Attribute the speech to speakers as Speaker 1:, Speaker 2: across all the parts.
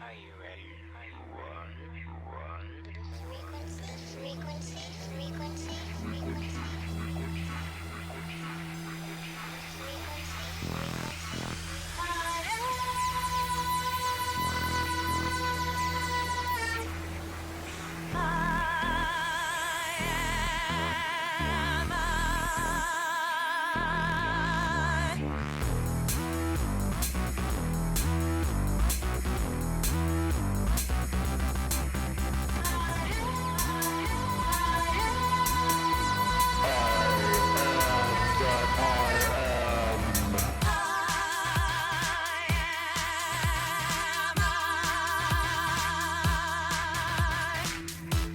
Speaker 1: Are you ready to run?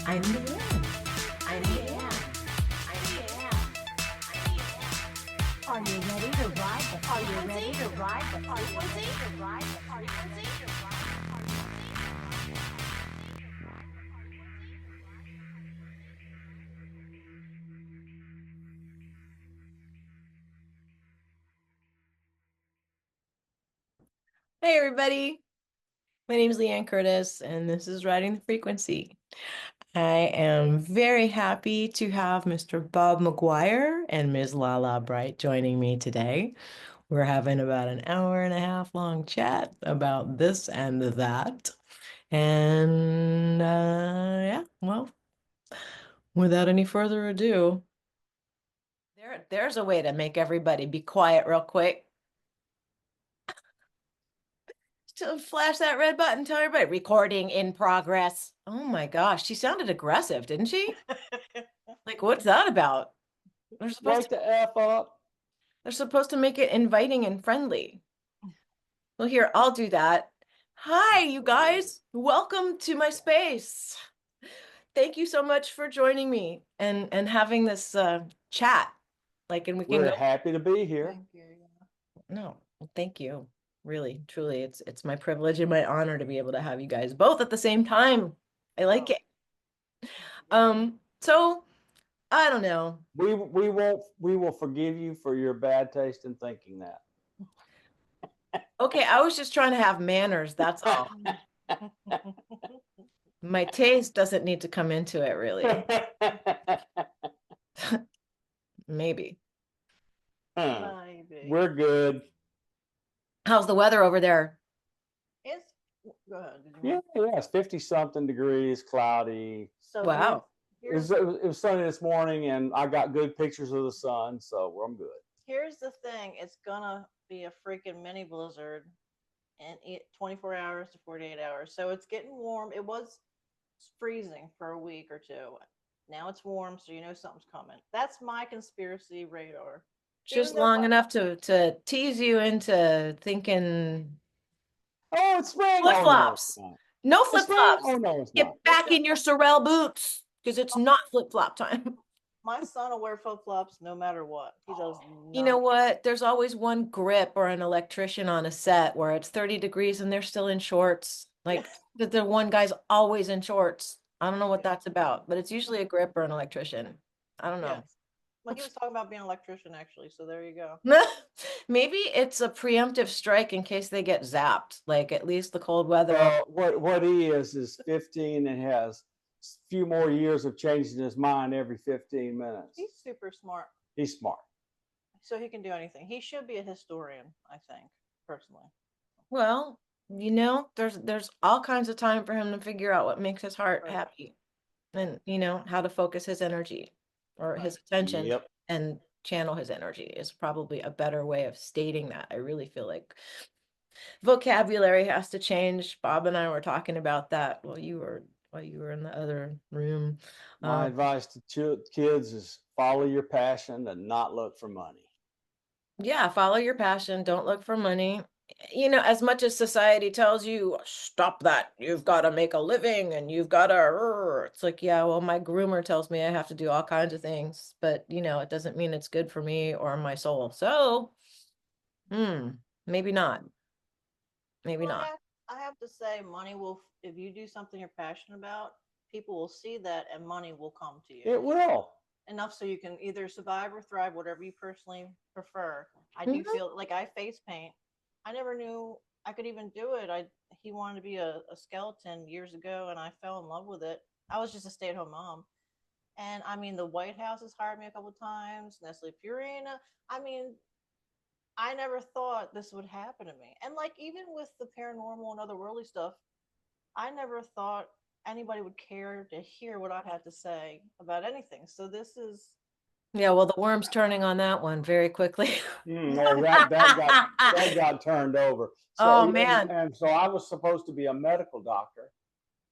Speaker 2: I'm Liane. I'm Liane. Are you ready to ride the Are you ready to ride the Freakwency?
Speaker 3: Hey everybody, my name is Liane Curtis and this is Riding the Frequency. I am very happy to have Mr. Bob McGwier and Ms. LaLa Bright joining me today. We're having about an hour and a half long chat about this and that. And yeah, well, without any further ado, there's a way to make everybody be quiet real quick. To flash that red button, tell everybody recording in progress. Oh my gosh, she sounded aggressive, didn't she? Like, what's that about? They're supposed
Speaker 4: Wake the F up.
Speaker 3: they're supposed to make it inviting and friendly. Well, here, I'll do that. Hi, you guys. Welcome to my space. Thank you so much for joining me and having this chat. Like, and we can
Speaker 4: We're
Speaker 3: go.
Speaker 4: happy to be here.
Speaker 3: No, thank you. Really, truly, it's my privilege and my honor to be able to have you guys both at the same time. I like it. So I don't know.
Speaker 4: We will forgive you for your bad taste in thinking that.
Speaker 3: Okay, I was just trying to have manners, that's all. My taste doesn't need to come into it, really. Maybe.
Speaker 4: We're good.
Speaker 3: How's the weather over there?
Speaker 5: It's go ahead.
Speaker 4: Yeah, it's 50-something degrees, cloudy.
Speaker 5: So
Speaker 3: Wow.
Speaker 4: It was sunny this morning, and I got good pictures of the sun, so I'm good.
Speaker 5: here's the thing: it's gonna be a freaking mini blizzard in 24 hours to 48 hours. So it's getting warm. It was freezing for a week or two. Now it's warm, so you know something's coming. That's my conspiracy radar.
Speaker 3: Just
Speaker 5: Even though
Speaker 3: long enough to tease you into thinking
Speaker 4: Oh, it's spring.
Speaker 3: flip-flops.
Speaker 4: Oh,
Speaker 3: No
Speaker 4: no, it's not.
Speaker 3: flip-flops.
Speaker 4: Oh, no, it's
Speaker 3: Get
Speaker 4: not.
Speaker 3: back in your Sorel boots because it's not flip-flop time.
Speaker 5: my son will wear flip flops no matter what. He does.
Speaker 3: You know
Speaker 5: not.
Speaker 3: what? There's always one grip or an electrician on a set where it's 30 degrees and they're still in shorts. Like the one guy's always in shorts. I don't know what that's about, but it's usually a grip or an electrician. I don't know.
Speaker 5: Yes. Well, he was talking about being an electrician actually. So there you go.
Speaker 3: Maybe it's a preemptive strike in case they get zapped. Like at least the cold weather.
Speaker 4: What he is 15 and has a few more years of changing his mind every 15 minutes.
Speaker 5: He's super smart.
Speaker 4: He's smart.
Speaker 5: So he can do anything. He should be a historian, I think, personally.
Speaker 3: Well, you know, there's all kinds of time for him to figure out what makes his heart
Speaker 5: Right.
Speaker 3: happy and you know how to focus his energy or his attention
Speaker 4: Yep.
Speaker 3: and channel his energy is probably a better way of stating that. I really feel like vocabulary has to change. Bob and I were talking about that while you were in the other room.
Speaker 4: My advice to kids is follow your passion and not look for money.
Speaker 3: Yeah, follow your passion. Don't look for money. You know, as much as society tells you, stop that, you've got to make a living and you've got to, it's like, yeah, well, my groomer tells me I have to do all kinds of things, but you know, it doesn't mean it's good for me or my soul. So, maybe not. Maybe
Speaker 5: Well,
Speaker 3: not.
Speaker 5: I have to say, money will, if you do something you're passionate about, people will see that and money will come to you.
Speaker 4: It will.
Speaker 5: Enough so you can either survive or thrive, whatever you personally prefer. I do feel like I face paint. I never knew I could even do it. He wanted to be a skeleton years ago, and I fell in love with it. I was just a stay-at-home mom, and I mean, the White House has hired me a couple times. Nestle Purina. I mean, I never thought this would happen to me. And like even with the paranormal and otherworldly stuff, I never thought anybody would care to hear what I had to say about anything. So this is
Speaker 3: Yeah, well, the worm's turning on that one very quickly.
Speaker 4: Oh, that got turned over. So
Speaker 3: Oh man.
Speaker 4: and so I was supposed to be a medical doctor,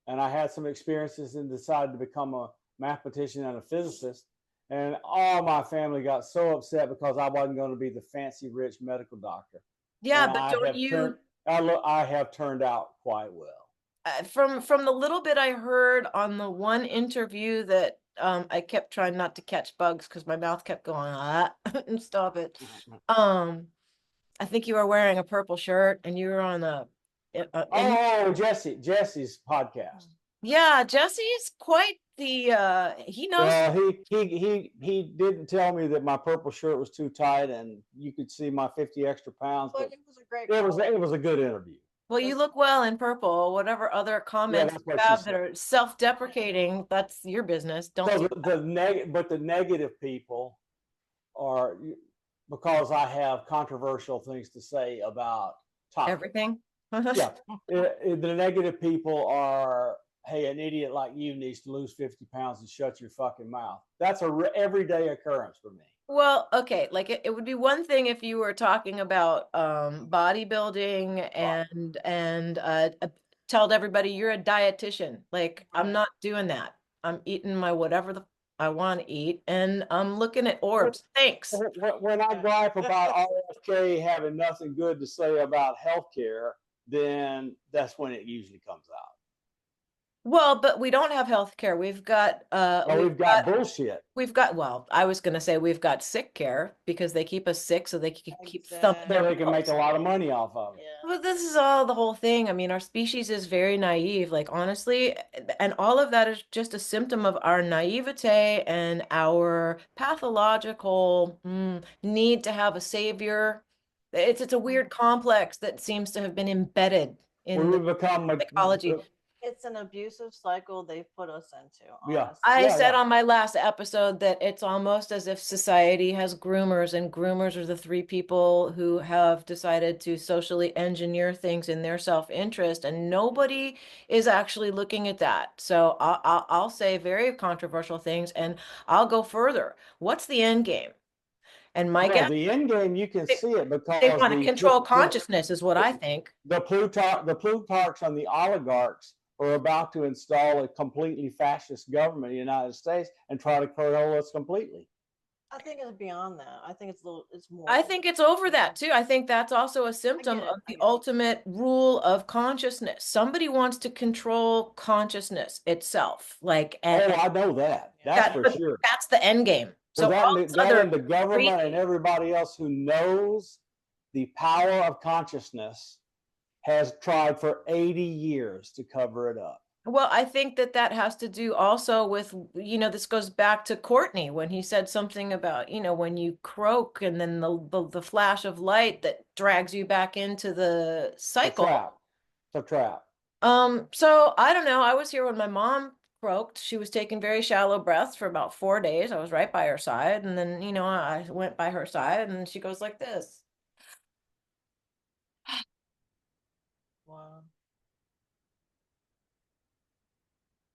Speaker 4: and I had some experiences and decided to become a mathematician and a physicist. And all my family got so upset because I wasn't going to be the fancy rich medical doctor.
Speaker 3: Yeah,
Speaker 4: And
Speaker 3: but don't you
Speaker 4: I have turned out quite well.
Speaker 3: From the little bit I heard on the one interview that I kept trying not to catch bugs because my mouth kept going and stop it. I think you were wearing a purple shirt and you were on
Speaker 4: Jesse's podcast.
Speaker 3: Yeah, Jesse's quite the he knows.
Speaker 4: He didn't tell me that my purple shirt was too tight and you could see my 50 extra pounds.
Speaker 5: but it was a great.
Speaker 4: It was a good interview.
Speaker 3: Well, you look well in purple. Whatever other comments
Speaker 4: that's
Speaker 3: you
Speaker 4: what she
Speaker 3: have
Speaker 4: said.
Speaker 3: that are self-deprecating, that's your business. Don't
Speaker 4: So
Speaker 3: do
Speaker 4: but the negative people are, because I have controversial things to say about topics.
Speaker 3: everything.
Speaker 4: Yeah, the negative people are, hey, an idiot like you needs to lose 50 pounds and shut your fucking mouth. That's a everyday occurrence for me.
Speaker 3: Well, okay, like it would be one thing if you were talking about bodybuilding and told everybody you're a dietitian. Like I'm not doing that. I'm eating my whatever I want to eat, and I'm looking at orbs. Thanks.
Speaker 4: When I gripe about RFK having nothing good to say about healthcare, then that's when it usually comes out.
Speaker 3: Well, but we don't have health care. We've got
Speaker 4: we've got bullshit.
Speaker 3: We've got, well, I was going to say we've got sick care because they keep us sick so they can keep thumping.
Speaker 4: So they can make a lot of money off of it.
Speaker 3: But this is all the whole thing. I mean, our species is very naive, like honestly, and all of that is just a symptom of our naivete and our pathological need to have a savior. It's a weird complex that seems to have been embedded in the psychology.
Speaker 5: It's an abusive cycle they've put us into.
Speaker 4: Yeah.
Speaker 3: I said on my last episode that it's almost as if society has groomers, and groomers are the three people who have decided to socially engineer things in their self-interest, and nobody is actually looking at that. So I'll say very controversial things, and I'll go further. What's the end game? And my guess,
Speaker 4: the end game, you can see it because
Speaker 3: they want to control consciousness, is what I think.
Speaker 4: The Plutarchs and the oligarchs are about to install a completely fascist government in the United States and try to control us completely.
Speaker 5: I think it's beyond that. I think it's more.
Speaker 3: I think it's over that too. I think that's also a symptom of the ultimate rule of consciousness. Somebody wants to control consciousness itself. Like,
Speaker 4: I know that. That's for sure.
Speaker 3: That's the end game. So
Speaker 4: that and the government and everybody else who knows the power of consciousness has tried for 80 years to cover it up.
Speaker 3: Well, I think that has to do also with, this goes back to Courtney when he said something about, when you croak and then the flash of light that drags you back into the cycle.
Speaker 4: It's a trap.
Speaker 3: So I don't know. I was here when my mom croaked. She was taking very shallow breaths for about 4 days. I was right by her side. And then, I went by her side and she goes like this.
Speaker 5: Wow.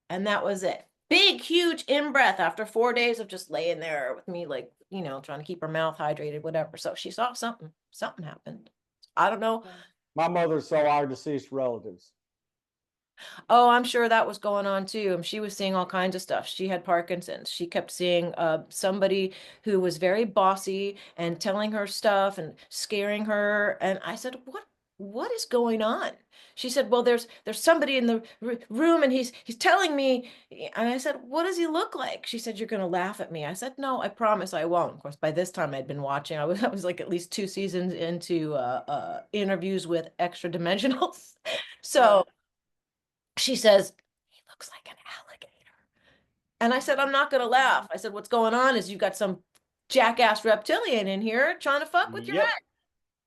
Speaker 3: And that was it. Big, huge in-breath after 4 days of just laying there with me, like, trying to keep her mouth hydrated, whatever. So she saw something. Something happened. I don't know.
Speaker 4: My mother saw our deceased relatives.
Speaker 3: Oh, I'm sure that was going on too. She was seeing all kinds of stuff. She had Parkinson's. She kept seeing somebody who was very bossy and telling her stuff and scaring her. And I said, what is going on? She said, well, there's somebody in the room and he's telling me. And I said, what does he look like? She said, you're going to laugh at me. I said, no, I promise I won't. Of course, by this time I'd been watching. I was like at least 2 seasons into interviews with extra dimensionals. So she says, he looks like an alligator. And I said, I'm not going to laugh. I said, what's going on is you've got some jackass reptilian in here trying to fuck with your head.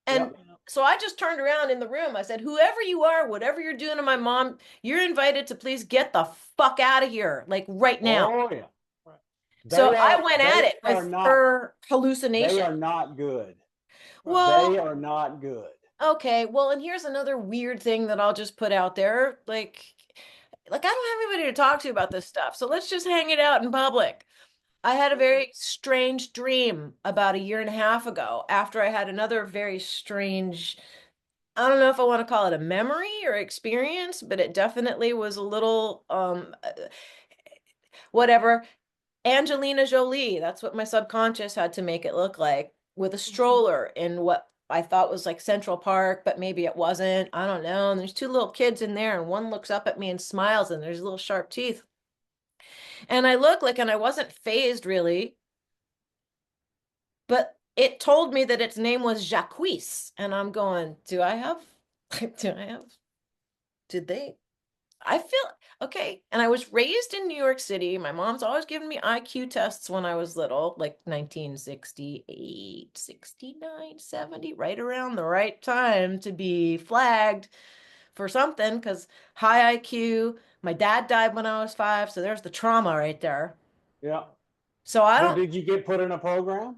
Speaker 3: And so I just turned around in the room. I said, whoever you are, whatever you're doing to my mom, you're invited to please get the fuck out of here, like right now.
Speaker 4: Oh yeah.
Speaker 3: So
Speaker 4: They
Speaker 3: I
Speaker 4: are.
Speaker 3: went at
Speaker 4: They
Speaker 3: it
Speaker 4: are
Speaker 3: with
Speaker 4: not.
Speaker 3: her
Speaker 4: They
Speaker 3: hallucination.
Speaker 4: are not good.
Speaker 3: Well,
Speaker 4: They are not good.
Speaker 3: okay. Well, and here's another weird thing that I'll just put out there. Like I don't have anybody to talk to about this stuff. So let's just hang it out in public. I had a very strange dream about a year and a half ago after I had another very strange, I don't know if I want to call it a memory or experience, but it definitely was a little whatever. Angelina Jolie, that's what my subconscious had to make it look like, with a stroller in what I thought was like Central Park, but maybe it wasn't. I don't know. And there's two little kids in there, and one looks up at me and smiles, and there's little sharp teeth. And I look like, and I wasn't phased really, but it told me that its name was Jacques. And I'm going, do I have, did they? I feel okay. And I was raised in New York City. My mom's always given me IQ tests when I was little, like 1968, 69, 70, right around the right time to be flagged for something because high IQ. My dad died when I was 5, so there's the trauma right there.
Speaker 4: Yeah.
Speaker 3: So I
Speaker 4: Well,
Speaker 3: don't,
Speaker 4: did you get put in a program?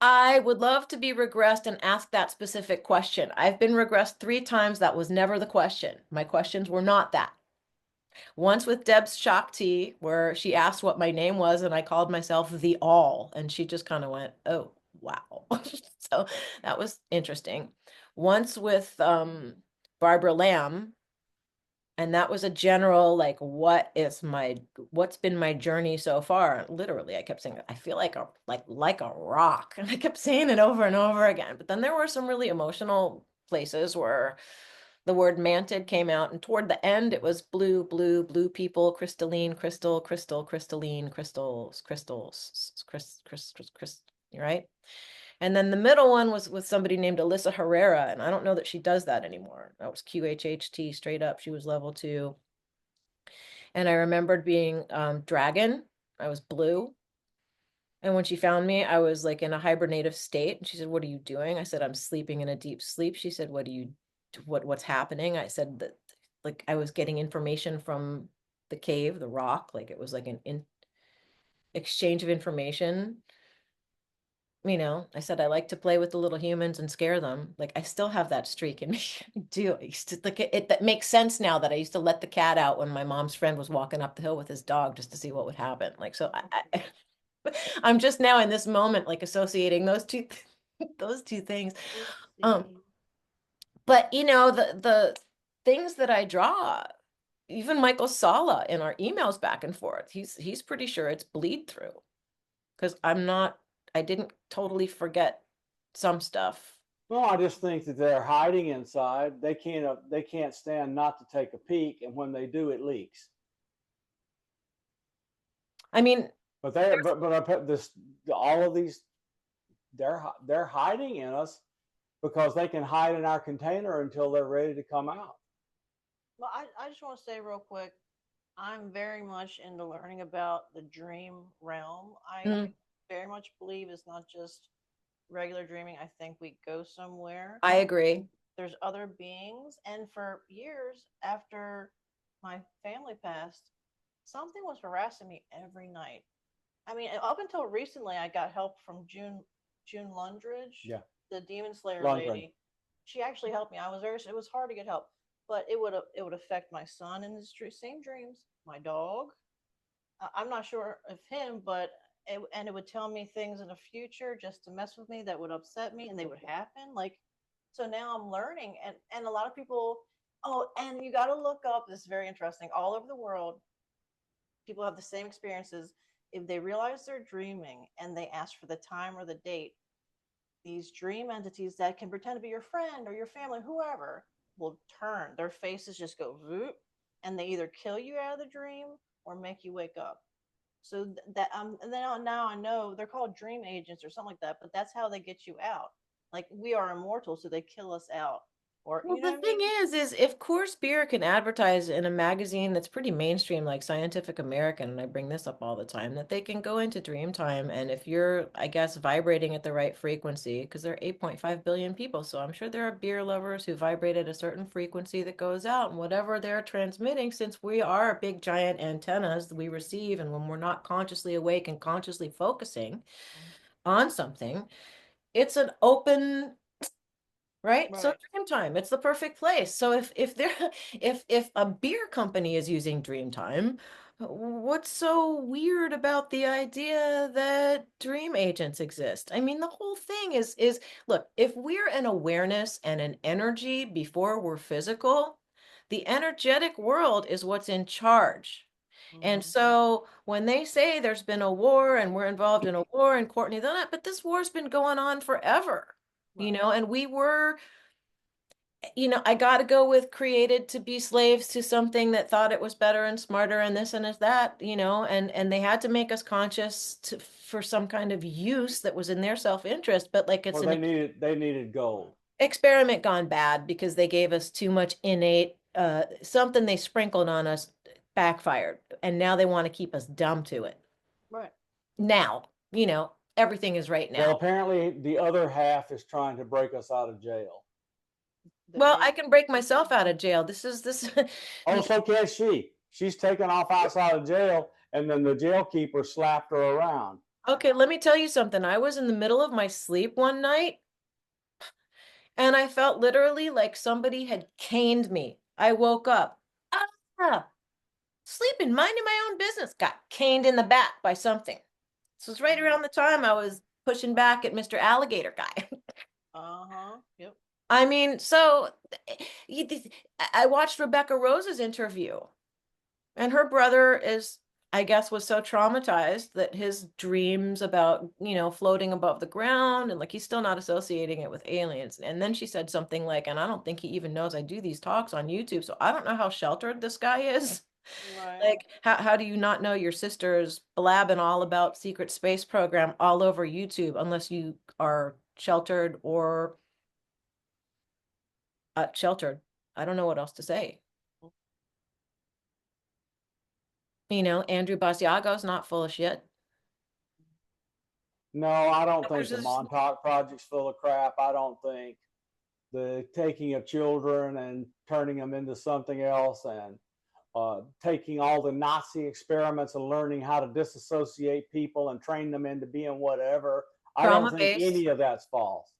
Speaker 3: I would love to be regressed and ask that specific question. I've been regressed 3 times. That was never the question. My questions were not that. Once with Deb's Shock Tea, where she asked what my name was, and I called myself the All, and she just kind of went, "Oh, wow." So that was interesting. Once with Barbara Lamb, and that was a general like, what's been my journey so far? And literally, I kept saying, I feel like a rock, and I kept saying it over and over again. But then there were some really emotional places where the word manted came out, and toward the end it was blue, blue, blue people, crystalline, crystal, crystal, crystalline, crystals, crystals, right? And then the middle one was with somebody named Alyssa Herrera, and I don't know that she does that anymore. That was QHHT straight up. She was level 2. And I remembered being dragon. I was blue. And when she found me, I was like in a hibernative state. And she said, "What are you doing?" I said, "I'm sleeping in a deep sleep." She said, what's happening?" I said that like I was getting information from the cave, the rock, like it was like an exchange of information. I said I like to play with the little humans and scare them. Like I still have that streak in me. I do. I used to like it that makes sense now that I used to let the cat out when my mom's friend was walking up the hill with his dog just to see what would happen. Like so I'm just now in this moment like associating those two those two things. Um but the things that I draw, even Michael Sala in our emails back and forth, he's pretty sure it's bleed through because I didn't totally forget some stuff.
Speaker 4: Well, I just think that they're hiding inside. They can't stand not to take a peek, and when they do, it leaks.
Speaker 3: I mean,
Speaker 4: But I put this all of these they're hiding in us because they can hide in our container until they're ready to come out.
Speaker 5: Well, I just want to say real quick, I'm very much into learning about the dream realm. I very much believe it's not just regular dreaming. I think we go somewhere.
Speaker 3: I agree.
Speaker 5: There's other beings. And for years after my family passed, something was harassing me every night. I mean, up until recently, I got help from June Lundridge,
Speaker 4: Yeah,
Speaker 5: the Demon Slayer
Speaker 4: Lundgren.
Speaker 5: lady. She actually helped me. It was hard to get help, but it would affect my son in his same dreams, my dog. I'm not sure of him, but and it would tell me things in the future just to mess with me that would upset me, and they would happen. Like, so now I'm learning, and a lot of people. Oh, and you got to look up. This is very interesting. All over the world, people have the same experiences. If they realize they're dreaming and they ask for the time or the date, these dream entities that can pretend to be your friend or your family, whoever, will turn. Their faces just go whoop, and they either kill you out of the dream or make you wake up. So that and then now I know they're called dream agents or something like that, but that's how they get you out. Like we are immortal, so they kill us out. Or
Speaker 3: Well,
Speaker 5: you know
Speaker 3: the
Speaker 5: what I
Speaker 3: thing
Speaker 5: mean?
Speaker 3: is if Coors Beer can advertise in a magazine that's pretty mainstream, like Scientific American, and I bring this up all the time, that they can go into Dreamtime, and if you're, I guess, vibrating at the right frequency, because there are 8.5 billion people, so I'm sure there are beer lovers who vibrate at a certain frequency that goes out, and whatever they're transmitting, since we are big giant antennas that we receive, and when we're not consciously awake and consciously focusing on something, it's an open, right? So
Speaker 5: Right.
Speaker 3: Dreamtime, it's the perfect place. So if they're if a beer company is using Dreamtime, what's so weird about the idea that dream agents exist? I mean, the whole thing is look, if we're an awareness and an energy before we're physical, the energetic world is what's in charge. And
Speaker 5: Mm-hmm.
Speaker 3: so when they say there's been a war and we're involved in a war and Courtney, they're not, but this war's been going on forever,
Speaker 5: Right.
Speaker 3: and we were, I got to go with created to be slaves to something that thought it was better and smarter and this and that, and they had to make us conscious for some kind of use that was in their self-interest, but like it's
Speaker 4: Well,
Speaker 3: an
Speaker 4: they needed gold.
Speaker 3: experiment gone bad because they gave us too much innate, something they sprinkled on us backfired, and now they want to keep us dumb to it.
Speaker 5: Right.
Speaker 3: Now, everything is right
Speaker 4: Well,
Speaker 3: now.
Speaker 4: apparently the other half is trying to break us out of jail.
Speaker 3: Well,
Speaker 5: They
Speaker 3: I can break myself out of jail. This is this.
Speaker 4: Oh, so can she. She's taken off outside of jail, and then the jail keeper slapped her around.
Speaker 3: Okay, let me tell you something. I was in the middle of my sleep one night and I felt literally like somebody had caned me. I woke up, ah, sleeping, minding my own business, got caned in the back by something. This was right around the time I was pushing back at Mr. Alligator guy.
Speaker 5: uh-huh. Yep.
Speaker 3: I mean, so I watched Rebecca Rose's interview. And her brother is, I guess, was so traumatized that his dreams about, floating above the ground and like he's still not associating it with aliens. And then she said something like, and I don't think he even knows I do these talks on YouTube. So I don't know how sheltered this guy is.
Speaker 5: Right.
Speaker 3: Like, how do you not know your sister's blabbing all about secret space program all over YouTube unless you are sheltered or sheltered? I don't know what else to say. Andrew Basiago's not full of shit.
Speaker 4: No, I don't think
Speaker 3: There's
Speaker 4: the
Speaker 3: this
Speaker 4: Montauk Project's full of crap. I don't think the taking of children and turning them into something else, and taking all the Nazi experiments and learning how to disassociate people and train them into being whatever. I don't think
Speaker 3: trauma-based.
Speaker 4: any of that's false.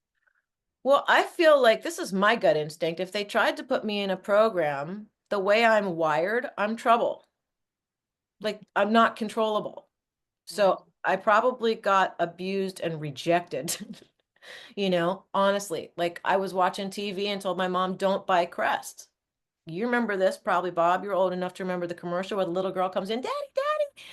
Speaker 3: Well, I feel like this is my gut instinct. If they tried to put me in a program, the way I'm wired, I'm trouble. Like I'm not controllable.
Speaker 5: Mm-hmm.
Speaker 3: So I probably got abused and rejected. Honestly, like I was watching TV and told my mom, don't buy Crest. You remember this, probably, Bob. You're old enough to remember the commercial where the little girl comes in, Daddy, Daddy,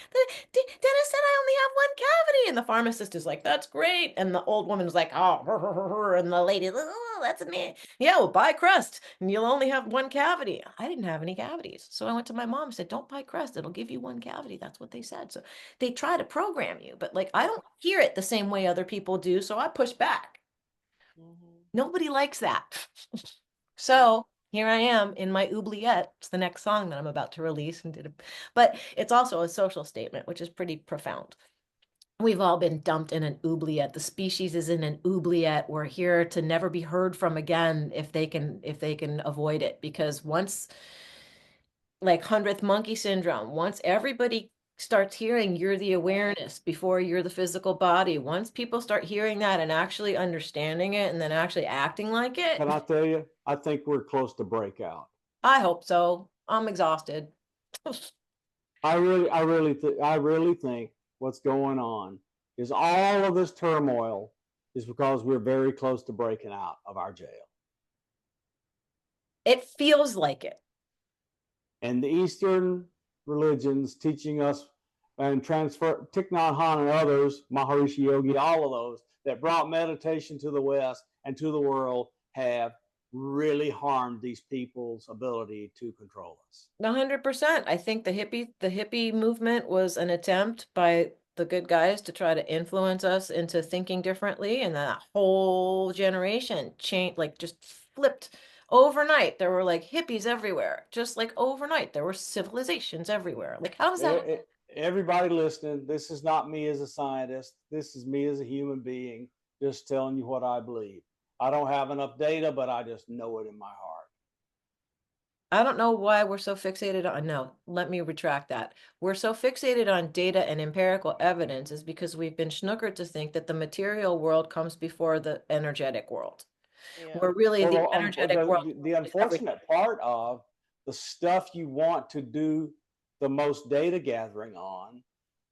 Speaker 3: dentist said I only have one cavity. And the pharmacist is like, that's great. And the old woman is like, oh, and the lady, oh, that's me. Yeah, well, buy Crest and you'll only have one cavity. I didn't have any cavities. So I went to my mom and said, don't buy Crest. It'll give you one cavity. That's what they said. So they try to program you, but like I don't hear it the same way other people do. So I push back.
Speaker 5: Mm-hmm.
Speaker 3: Nobody likes that. So here I am in my oubliette. It's the next song that I'm about to release and but it's also a social statement, which is pretty profound. We've all been dumped in an oubliette. The species is in an oubliette. We're here to never be heard from again if they can avoid it. Because once, like 100th monkey syndrome, once everybody starts hearing you're the awareness before you're the physical body, once people start hearing that and actually understanding it and then actually acting like it,
Speaker 4: Can I tell you? I think we're close to breakout.
Speaker 3: I hope so. I'm exhausted.
Speaker 4: I really think what's going on is all of this turmoil is because we're very close to breaking out of our jail.
Speaker 3: It feels like it.
Speaker 4: And the Eastern religions teaching us and transfer Thich Nhat Hanh and others, Maharishi Yogi, all of those that brought meditation to the West and to the world have really harmed these people's ability to control us.
Speaker 3: 100%. I think the hippie movement was an attempt by the good guys to try to influence us into thinking differently, and that whole generation changed, like just flipped overnight there were like hippies everywhere. Just like overnight there were civilizations everywhere. Like, how does that?
Speaker 4: Everybody listening, this is not me as a scientist. This is me as a human being, just telling you what I believe. I don't have enough data, but I just know it in my heart.
Speaker 3: I don't know why we're so fixated on, no, let me retract that. We're so fixated on data and empirical evidence is because we've been snookered to think that the material world comes before the energetic world.
Speaker 5: Yeah.
Speaker 3: Where really
Speaker 4: Well,
Speaker 3: the energetic world
Speaker 4: the
Speaker 3: is everything.
Speaker 4: unfortunate part of the stuff you want to do the most data gathering on,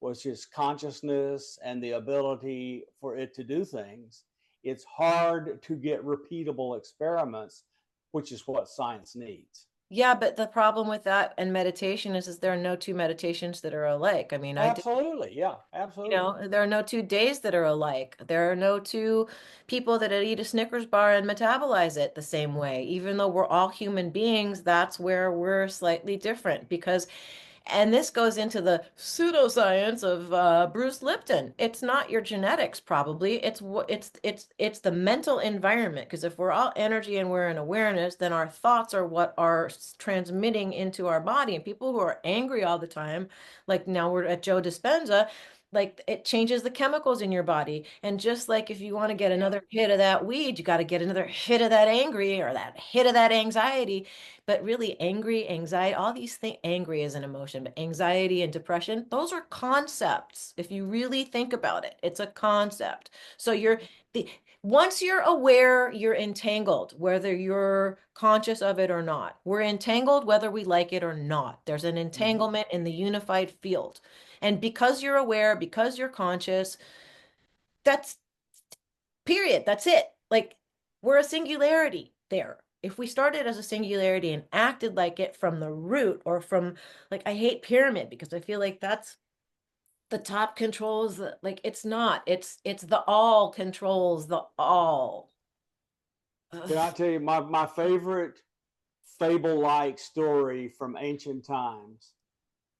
Speaker 4: which is consciousness and the ability for it to do things, it's hard to get repeatable experiments, which is what science needs.
Speaker 3: Yeah, but the problem with that and meditation is there are no two meditations that are alike. I mean, I did,
Speaker 4: Absolutely. Yeah,
Speaker 3: you
Speaker 4: absolutely.
Speaker 3: know, there are no 2 days that are alike. There are no two people that eat a Snickers bar and metabolize it the same way. Even though we're all human beings, that's where we're slightly different because and this goes into the pseudoscience of Bruce Lipton. It's not your genetics, probably. It's the mental environment. Because if we're all energy and we're in awareness, then our thoughts are what are transmitting into our body. And people who are angry all the time, like now we're at Joe Dispenza, like it changes the chemicals in your body. And just like if you want to get another hit of that weed, you got to get another hit of that angry or that hit of that anxiety. But really, angry, anxiety, all these things, angry is an emotion, but anxiety and depression, those are concepts. If you really think about it, it's a concept. So the once you're aware, you're entangled, whether you're conscious of it or not. We're entangled whether we like it or not. There's an entanglement in the unified field. And because you're aware, because you're conscious, that's period. That's it. Like we're a singularity there. If we started as a singularity and acted like it from the root or from like I hate pyramid because I feel like that's the top controls like it's not. It's the all controls the all.
Speaker 4: Can I
Speaker 3: Ugh.
Speaker 4: tell you my favorite fable-like story from ancient times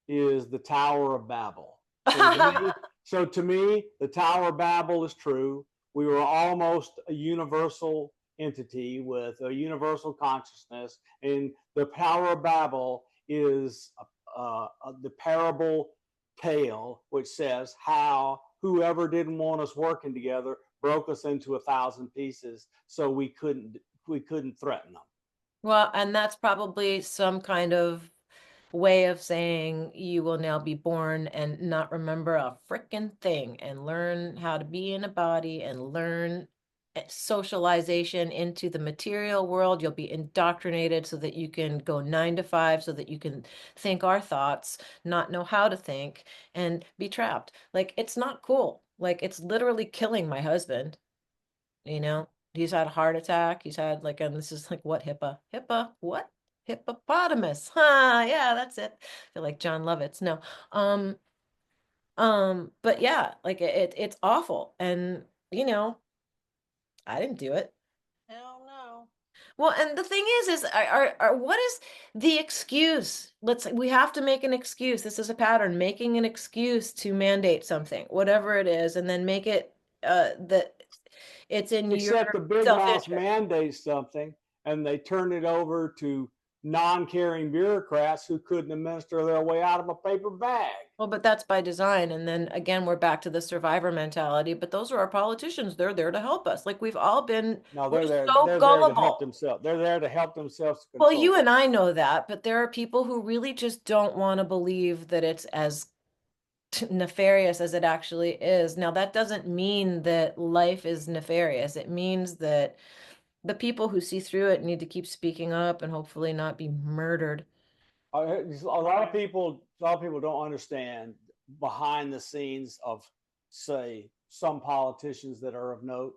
Speaker 4: is the Tower of Babel. So to me, the Tower of Babel is true. We were almost a universal entity with a universal consciousness, and the Tower of Babel is the parable tale which says how whoever didn't want us working together broke us into 1,000 pieces, so we couldn't threaten them.
Speaker 3: Well, and that's probably some kind of way of saying you will now be born and not remember a freaking thing and learn how to be in a body and learn socialization into the material world. You'll be indoctrinated so that you can go 9 to 5, so that you can think our thoughts, not know how to think, and be trapped. Like, it's not cool. Like, it's literally killing my husband. You know, he's had a heart attack. He's had like, and this is like what what? Hippopotamus. Huh, yeah, that's it. I feel like John Lovitz. No. Um, but yeah, like it's awful. And you know, I didn't do it.
Speaker 5: Hell no.
Speaker 3: Well, and the thing is what is the excuse? We have to make an excuse. This is a pattern, making an excuse to mandate something, whatever it is, and then make it that it's in your
Speaker 4: Except the big mouth
Speaker 3: self-interest.
Speaker 4: mandates something and they turn it over to non-caring bureaucrats who couldn't administer their way out of a paper bag.
Speaker 3: Well, but that's by design. And then again, we're back to the survivor mentality. But those are our politicians. They're there to help us. Like we've all been,
Speaker 4: No,
Speaker 3: we're
Speaker 4: they're there.
Speaker 3: so
Speaker 4: They're there to help
Speaker 3: gullible.
Speaker 4: themselves. They're there to help themselves
Speaker 3: Well,
Speaker 4: control
Speaker 3: you
Speaker 4: it.
Speaker 3: and I know that, but there are people who really just don't want to believe that it's as nefarious as it actually is. Now, that doesn't mean that life is nefarious. It means that the people who see through it need to keep speaking up and hopefully not be murdered.
Speaker 4: A lot of people don't understand behind the scenes of, say, some politicians that are of note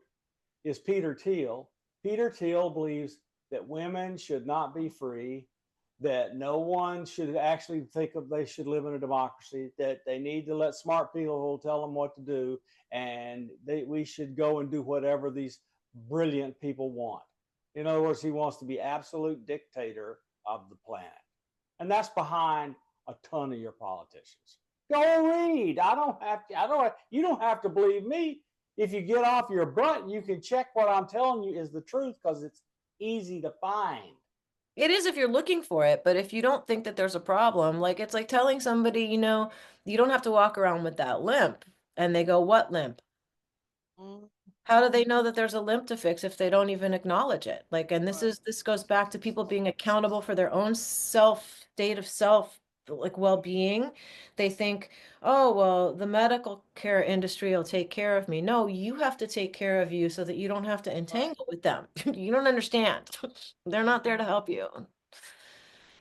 Speaker 4: is Peter Thiel. Peter Thiel believes that women should not be free, that no one should actually think of they should live in a democracy, that they need to let smart people tell them what to do, and we should go and do whatever these brilliant people want. In other words, he wants to be absolute dictator of the planet. And that's behind a ton of your politicians. Go read. You don't have to believe me. If you get off your butt, you can check what I'm telling you is the truth because it's easy to find.
Speaker 3: It is if you're looking for it, but if you don't think that there's a problem, like it's like telling somebody, you know, you don't have to walk around with that limp. And they go, what limp?
Speaker 5: Mm,
Speaker 3: How do they know that there's a limp to fix if they don't even acknowledge it? Like, and
Speaker 5: right.
Speaker 3: this goes back to people being accountable for their own state of self, like well-being. They think, oh, well, the medical care industry will take care of me. No, you have to take care of you so that you don't have to
Speaker 5: Right.
Speaker 3: entangle with them. You don't understand. They're not there to help you.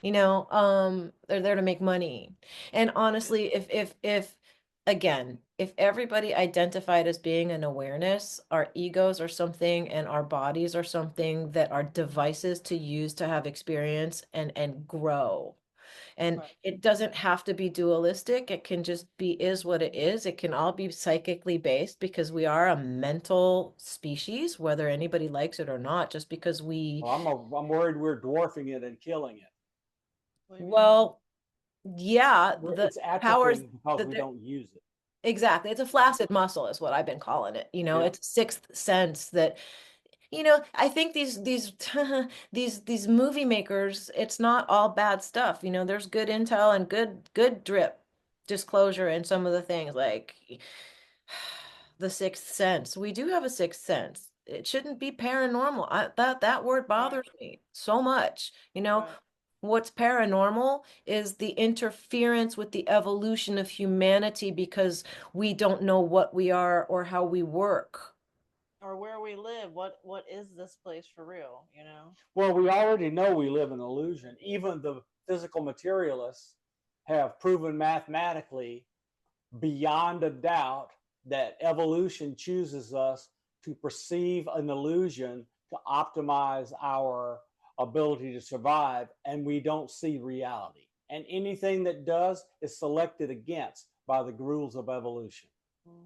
Speaker 3: You know, they're there to make money. And honestly, if again, if everybody identified as being an awareness, our egos are something and our bodies are something that are devices to use to have experience and grow. And
Speaker 5: Right.
Speaker 3: it doesn't have to be dualistic. It can just be is what it is. It can all be psychically based because we are a mental species, whether anybody likes it or not, just because we,
Speaker 4: Well, I'm worried we're dwarfing it and killing it.
Speaker 5: What do you mean?
Speaker 3: well, yeah, the
Speaker 4: It's
Speaker 3: powers
Speaker 4: atrophying because
Speaker 3: that
Speaker 4: we
Speaker 3: they're
Speaker 4: don't use it.
Speaker 3: exactly. It's a flaccid muscle is what I've been calling it. You know,
Speaker 4: Yeah.
Speaker 3: it's a sixth sense that, you know, I think these these movie makers, it's not all bad stuff. You know, there's good intel and good drip disclosure in some of the things like the sixth sense. We do have a sixth sense. It shouldn't be paranormal. That word
Speaker 5: Right.
Speaker 3: bothers me so much. You know,
Speaker 5: Right.
Speaker 3: what's paranormal is the interference with the evolution of humanity because we don't know what we are or how we work.
Speaker 5: Or where we live. What is this place for real? You know?
Speaker 4: Well, we already know we live in illusion. Even the physical materialists have proven mathematically beyond a doubt that evolution chooses us to perceive an illusion to optimize our ability to survive, and we don't see reality. And anything that does is selected against by the rules of evolution.
Speaker 5: Hmm.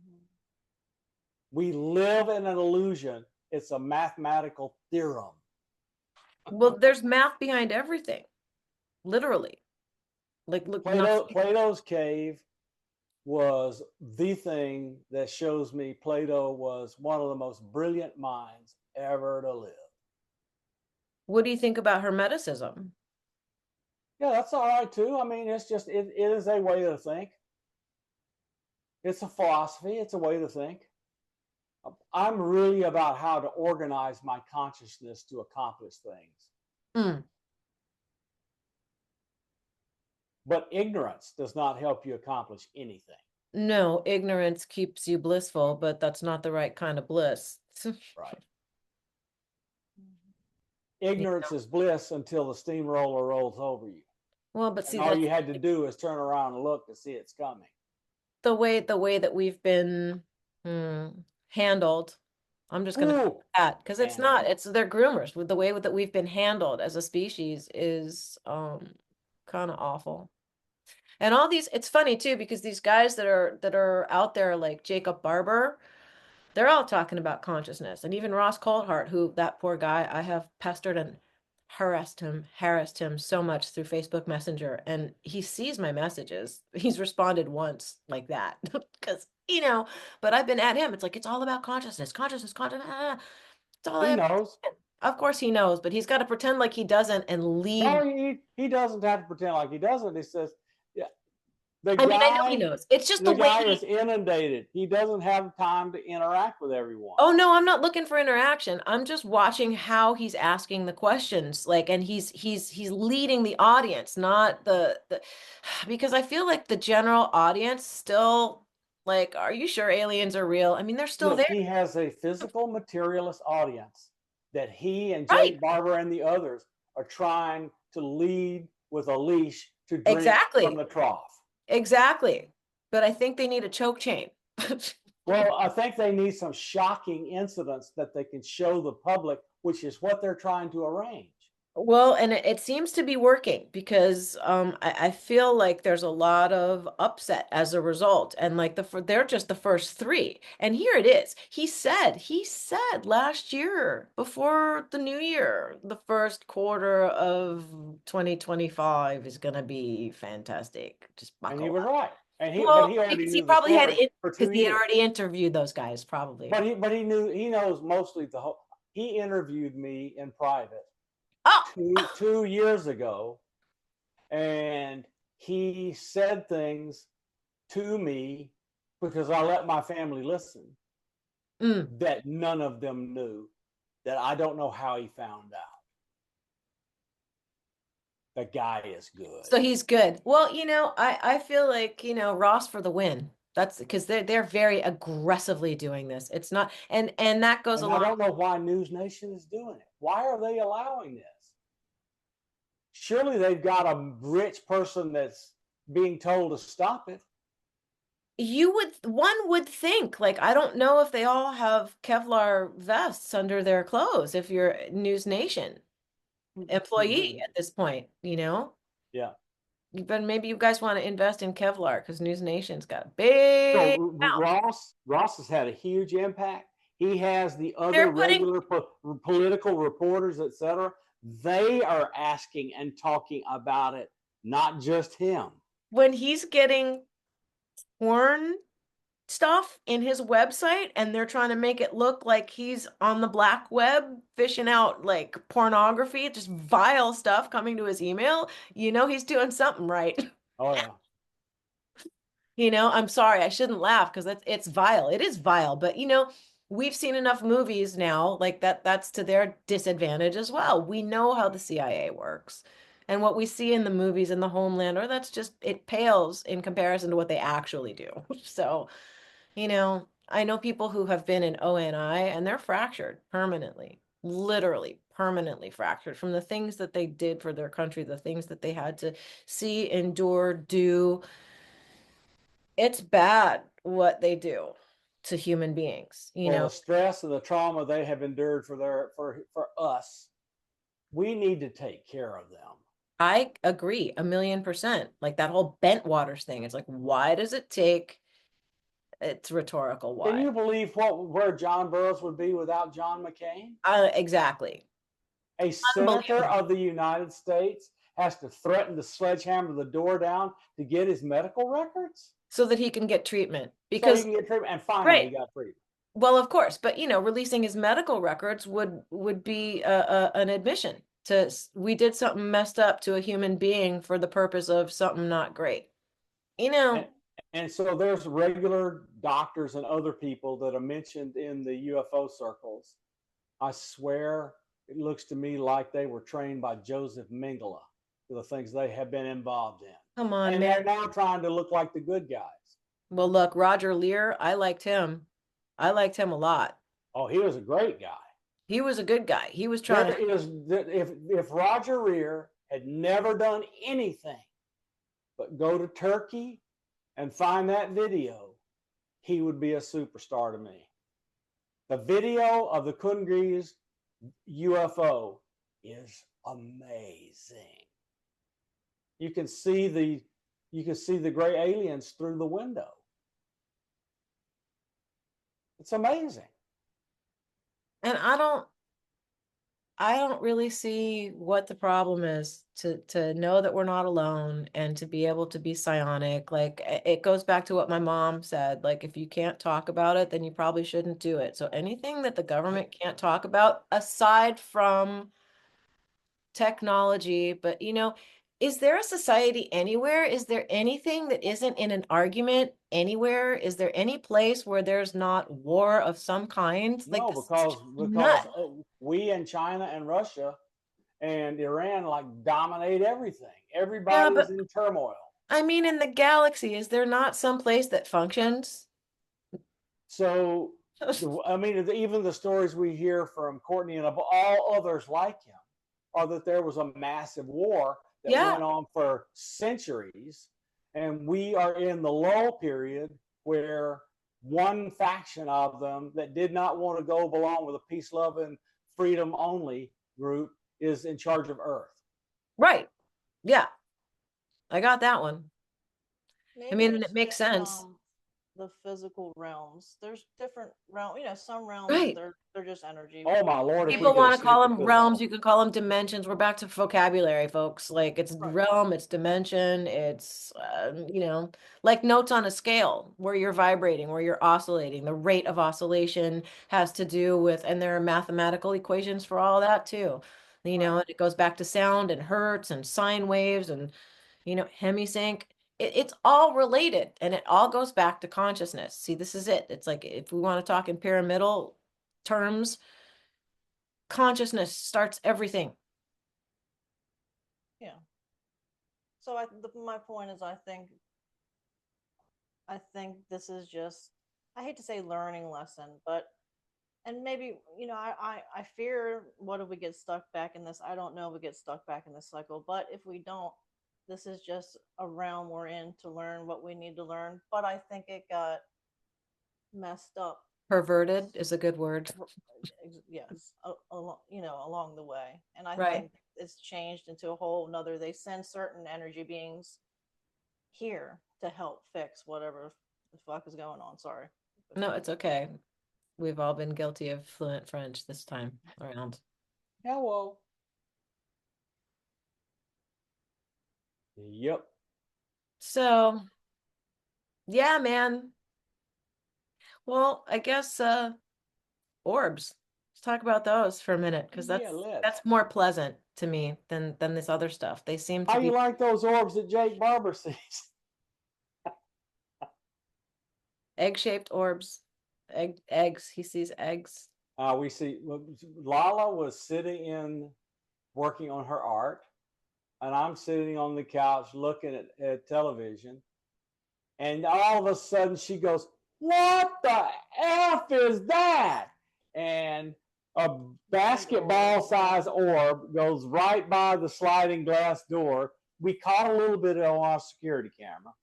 Speaker 4: We live in an illusion. It's a mathematical theorem.
Speaker 3: Well, there's math behind everything, literally. Like, look, not
Speaker 4: Plato's cave was the thing that shows me Plato was one of the most brilliant minds ever to live.
Speaker 3: what do you think about Hermeticism?
Speaker 4: Yeah, that's all right too. I mean, it's just it is a way to think. It's a philosophy. It's a way to think. I'm really about how to organize my consciousness to accomplish things.
Speaker 3: Mm,
Speaker 4: But ignorance does not help you accomplish anything.
Speaker 3: no, ignorance keeps you blissful, but that's not the right kind of bliss.
Speaker 4: Right.
Speaker 3: You
Speaker 4: Ignorance
Speaker 3: know?
Speaker 4: is bliss until the steamroller rolls over you.
Speaker 3: Well, but
Speaker 4: And
Speaker 3: see,
Speaker 4: all
Speaker 3: that's
Speaker 4: you had to do is turn around and look to see it's coming.
Speaker 3: the way that we've been handled. I'm just gonna call
Speaker 4: Ooh,
Speaker 3: it that because it's
Speaker 4: handle.
Speaker 3: not, it's they're groomers with the way that we've been handled as a species is kind of awful. And all these, it's funny too, because these guys that are out there like Jacob Barber, they're all talking about consciousness. And even Ross Coulthart, who that poor guy, I have pestered and harassed him so much through Facebook Messenger. And he sees my messages. He's responded once like that. Because, you know, but I've been at him. It's like, it's all about consciousness, consciousness, consciousness. It's all I
Speaker 4: He
Speaker 3: have.
Speaker 4: knows.
Speaker 3: Of course he knows, but he's got to pretend like he doesn't and leave.
Speaker 4: No, he doesn't have to pretend like he doesn't. He says, yeah, the
Speaker 3: I mean, I know he
Speaker 4: guy
Speaker 3: knows. It's just the
Speaker 4: the
Speaker 3: way
Speaker 4: guy
Speaker 3: he,
Speaker 4: is inundated. He doesn't have time to interact with everyone.
Speaker 3: oh no, I'm not looking for interaction. I'm just watching how he's asking the questions. Like, and he's leading the audience, not the because I feel like the general audience still like, are you sure aliens are real? I mean, they're still
Speaker 4: Look,
Speaker 3: there.
Speaker 4: he has a physical materialist audience that he and
Speaker 3: Right.
Speaker 4: Jake Barber and the others are trying to lead with a leash to drink from
Speaker 3: Exactly.
Speaker 4: the trough.
Speaker 3: Exactly. But I think they need a choke chain.
Speaker 4: Well, I think they need some shocking incidents that they can show the public, which is what they're trying to arrange.
Speaker 3: Well, and it seems to be working because I feel like there's a lot of upset as a result. And like they're just the first three. And here it is. He said last year before the new year, the first quarter of 2025 is gonna be fantastic. Just
Speaker 4: And he
Speaker 3: buckle
Speaker 4: was
Speaker 3: up.
Speaker 4: right. But
Speaker 3: Well,
Speaker 4: he already
Speaker 3: because he
Speaker 4: knew the
Speaker 3: probably had
Speaker 4: story
Speaker 3: it
Speaker 4: for
Speaker 3: because
Speaker 4: 2
Speaker 3: he had
Speaker 4: years.
Speaker 3: already interviewed those guys, probably.
Speaker 4: But he knows mostly the whole. he interviewed me in private
Speaker 3: Oh,
Speaker 4: 2 years ago, and he said things to me because I let my family listen that none of them knew, that I don't know how he found out. The guy is good.
Speaker 3: so he's good. Well, I feel like, Ross for the win. That's because they're very aggressively doing this. It's not, and that goes
Speaker 4: And I
Speaker 3: along.
Speaker 4: don't know why News Nation is doing it. Why are they allowing this? Surely they've got a rich person that's being told to stop it.
Speaker 3: One would think, like, I don't know if they all have Kevlar vests under their clothes if you're a News Nation employee at this point,
Speaker 4: Yeah.
Speaker 3: But maybe you guys want to invest in Kevlar because News Nation's got a
Speaker 4: So
Speaker 3: big mouth.
Speaker 4: Ross has had a huge impact. He has the other
Speaker 3: They're putting
Speaker 4: regular political reporters, etc. They are asking and talking about it, not just him.
Speaker 3: when he's getting porn stuff in his website and they're trying to make it look like he's on the black web fishing out like pornography, just vile stuff coming to his email, he's doing something right.
Speaker 4: Oh yeah.
Speaker 3: I'm sorry, I shouldn't laugh because it's vile. It is vile, but we've seen enough movies now like that's to their disadvantage as well. We know how the CIA works. And what we see in the movies in the Homeland, or that's just, it pales in comparison to what they actually do. So, I know people who have been in ONI and they're fractured permanently, literally permanently fractured from the things that they did for their country, the things that they had to see, endure, do. It's bad what they do to human beings,
Speaker 4: Well, the stress and the trauma they have endured for us, we need to take care of them.
Speaker 3: I agree 1,000,000%. Like that whole Bentwaters thing. It's like, why does it take? It's rhetorical. Why?
Speaker 4: Can you believe where John Burroughs would be without John McCain?
Speaker 3: Exactly.
Speaker 4: A senator of the United States has to threaten to sledgehammer the door down to get his medical records
Speaker 3: So that he can get treatment.
Speaker 4: so
Speaker 3: Because
Speaker 4: he can get treatment, and finally
Speaker 3: right.
Speaker 4: he got treatment.
Speaker 3: Well, of course, but releasing his medical records would be an admission to we did something messed up to a human being for the purpose of something not great.
Speaker 4: And so there's regular doctors and other people that are mentioned in the UFO circles. I swear it looks to me like they were trained by Joseph Mengele for the things they have been involved in.
Speaker 3: Come on,
Speaker 4: and
Speaker 3: man.
Speaker 4: they're now trying to look like the good guys.
Speaker 3: Well, look, Roger Lear, I liked him. I liked him a lot.
Speaker 4: Oh, he was a great guy.
Speaker 3: He was a good guy. He was trying
Speaker 4: if Roger Lear had never done anything but go to Turkey and find that video, he would be a superstar to me. The video of the Kunduz UFO is amazing. You can see the gray aliens through the window. It's amazing.
Speaker 3: And I don't really see what the problem is to know that we're not alone and to be able to be psionic. Like it goes back to what my mom said, like if you can't talk about it, then you probably shouldn't do it. So anything that the government can't talk about aside from technology, but is there a society anywhere? Is there anything that isn't in an argument anywhere? Is there any place where there's not war of some kind?
Speaker 4: No, because we and China and Russia and Iran dominate everything. Everybody's in turmoil.
Speaker 3: I mean, in the galaxy, is there not some place that functions?
Speaker 4: So, I mean, even the stories we hear from Courtney and all others like him are that there was a massive war that went on for centuries, and we are in the lull period where one faction of them that did not want to go belong with a peace, love, and freedom only group is in charge of Earth.
Speaker 3: Right. Yeah. I got that one.
Speaker 5: Maybe
Speaker 3: I mean, and it makes sense.
Speaker 5: the physical realms. There's different realms. Some realms
Speaker 3: Right.
Speaker 5: they're just energy.
Speaker 4: Oh my Lord! If we
Speaker 3: People
Speaker 4: could
Speaker 3: want to
Speaker 4: have
Speaker 3: call
Speaker 4: snipped
Speaker 3: them
Speaker 4: the
Speaker 3: realms. You can call them dimensions. We're back to vocabulary, folks. Like it's
Speaker 5: Right.
Speaker 3: realm, it's dimension, it's like notes on a scale where you're vibrating, where you're oscillating. The rate of oscillation has to do with, and there are mathematical equations for all that too. And it goes back to sound and hertz and sine waves and hemisync. It's all related, and it all goes back to consciousness. See, this is it. It's like if we want to talk in pyramidal terms, consciousness starts everything.
Speaker 5: Yeah. So my point is, I think this is just, I hate to say learning lesson, but and maybe I fear, what if we get stuck back in this? I don't know if we get stuck back in this cycle, but if we don't, this is just a realm we're in to learn what we need to learn. But I think it got messed up.
Speaker 3: Perverted is a good word.
Speaker 5: Yes, along the way, and I
Speaker 3: Right.
Speaker 5: think it's changed into a whole nother. They send certain energy beings here to help fix whatever the fuck is going on. Sorry.
Speaker 3: No, it's okay. We've all been guilty of fluent French this time around.
Speaker 4: Hello. Yep.
Speaker 3: So, yeah, man. Well, I guess orbs. Let's talk about those for a minute because
Speaker 4: Yeah, let's.
Speaker 3: that's more pleasant to me than this other stuff. They seem
Speaker 4: How
Speaker 3: to
Speaker 4: you
Speaker 3: be
Speaker 4: like those orbs that Jake Barber sees?
Speaker 3: egg-shaped orbs. Eggs. He sees eggs.
Speaker 4: We see Lala was sitting in working on her art, and I'm sitting on the couch looking at television. And all of a sudden she goes, "What the F is that?" And a basketball size orb goes right by the sliding glass door. We caught a little bit on our security camera.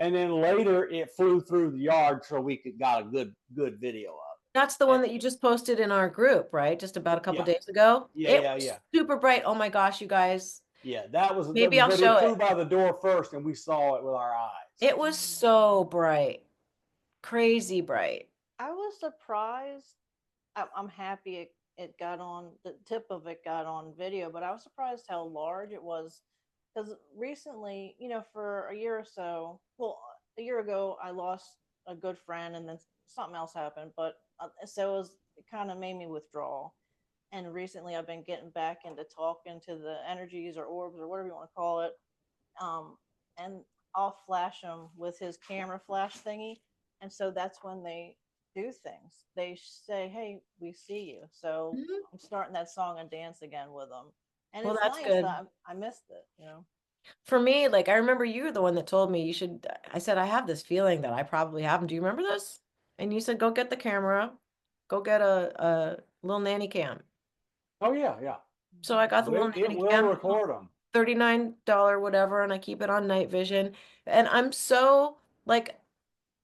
Speaker 4: And then later it flew through the yard so we got a good video of it.
Speaker 3: That's the one that you just posted in our group, right? Just about a couple days ago. It was super bright. Oh my gosh, you guys.
Speaker 4: Yeah, that was
Speaker 3: Maybe I'll
Speaker 4: but
Speaker 3: show
Speaker 4: it flew
Speaker 3: it.
Speaker 4: by the door first and we saw it with our eyes.
Speaker 3: It was so bright. Crazy bright.
Speaker 5: I was surprised. I'm happy it got on, the tip of it got on video, but I was surprised how large it was. Because recently, for a year or so, well, a year ago, I lost a good friend, and then something else happened. But so it kind of made me withdraw. And recently, I've been getting back into talking to the energies or orbs or whatever you want to call it. And I'll flash them with his camera flash thingy, and so that's when they do things. They say, "Hey, we see you." So I'm starting that song and dance again with them, and
Speaker 3: Well,
Speaker 5: it's
Speaker 3: that's
Speaker 5: nice
Speaker 3: good.
Speaker 5: that I missed it.
Speaker 3: For me, like I remember you were the one that told me you should. I said I have this feeling that I probably have them. Do you remember this? And you said go get the camera, go get a little nanny cam.
Speaker 4: Oh yeah, yeah.
Speaker 3: So I got the little
Speaker 4: It
Speaker 3: nanny
Speaker 4: will
Speaker 3: cam,
Speaker 4: record them.
Speaker 3: $39 whatever, and I keep it on night vision. And I'm so like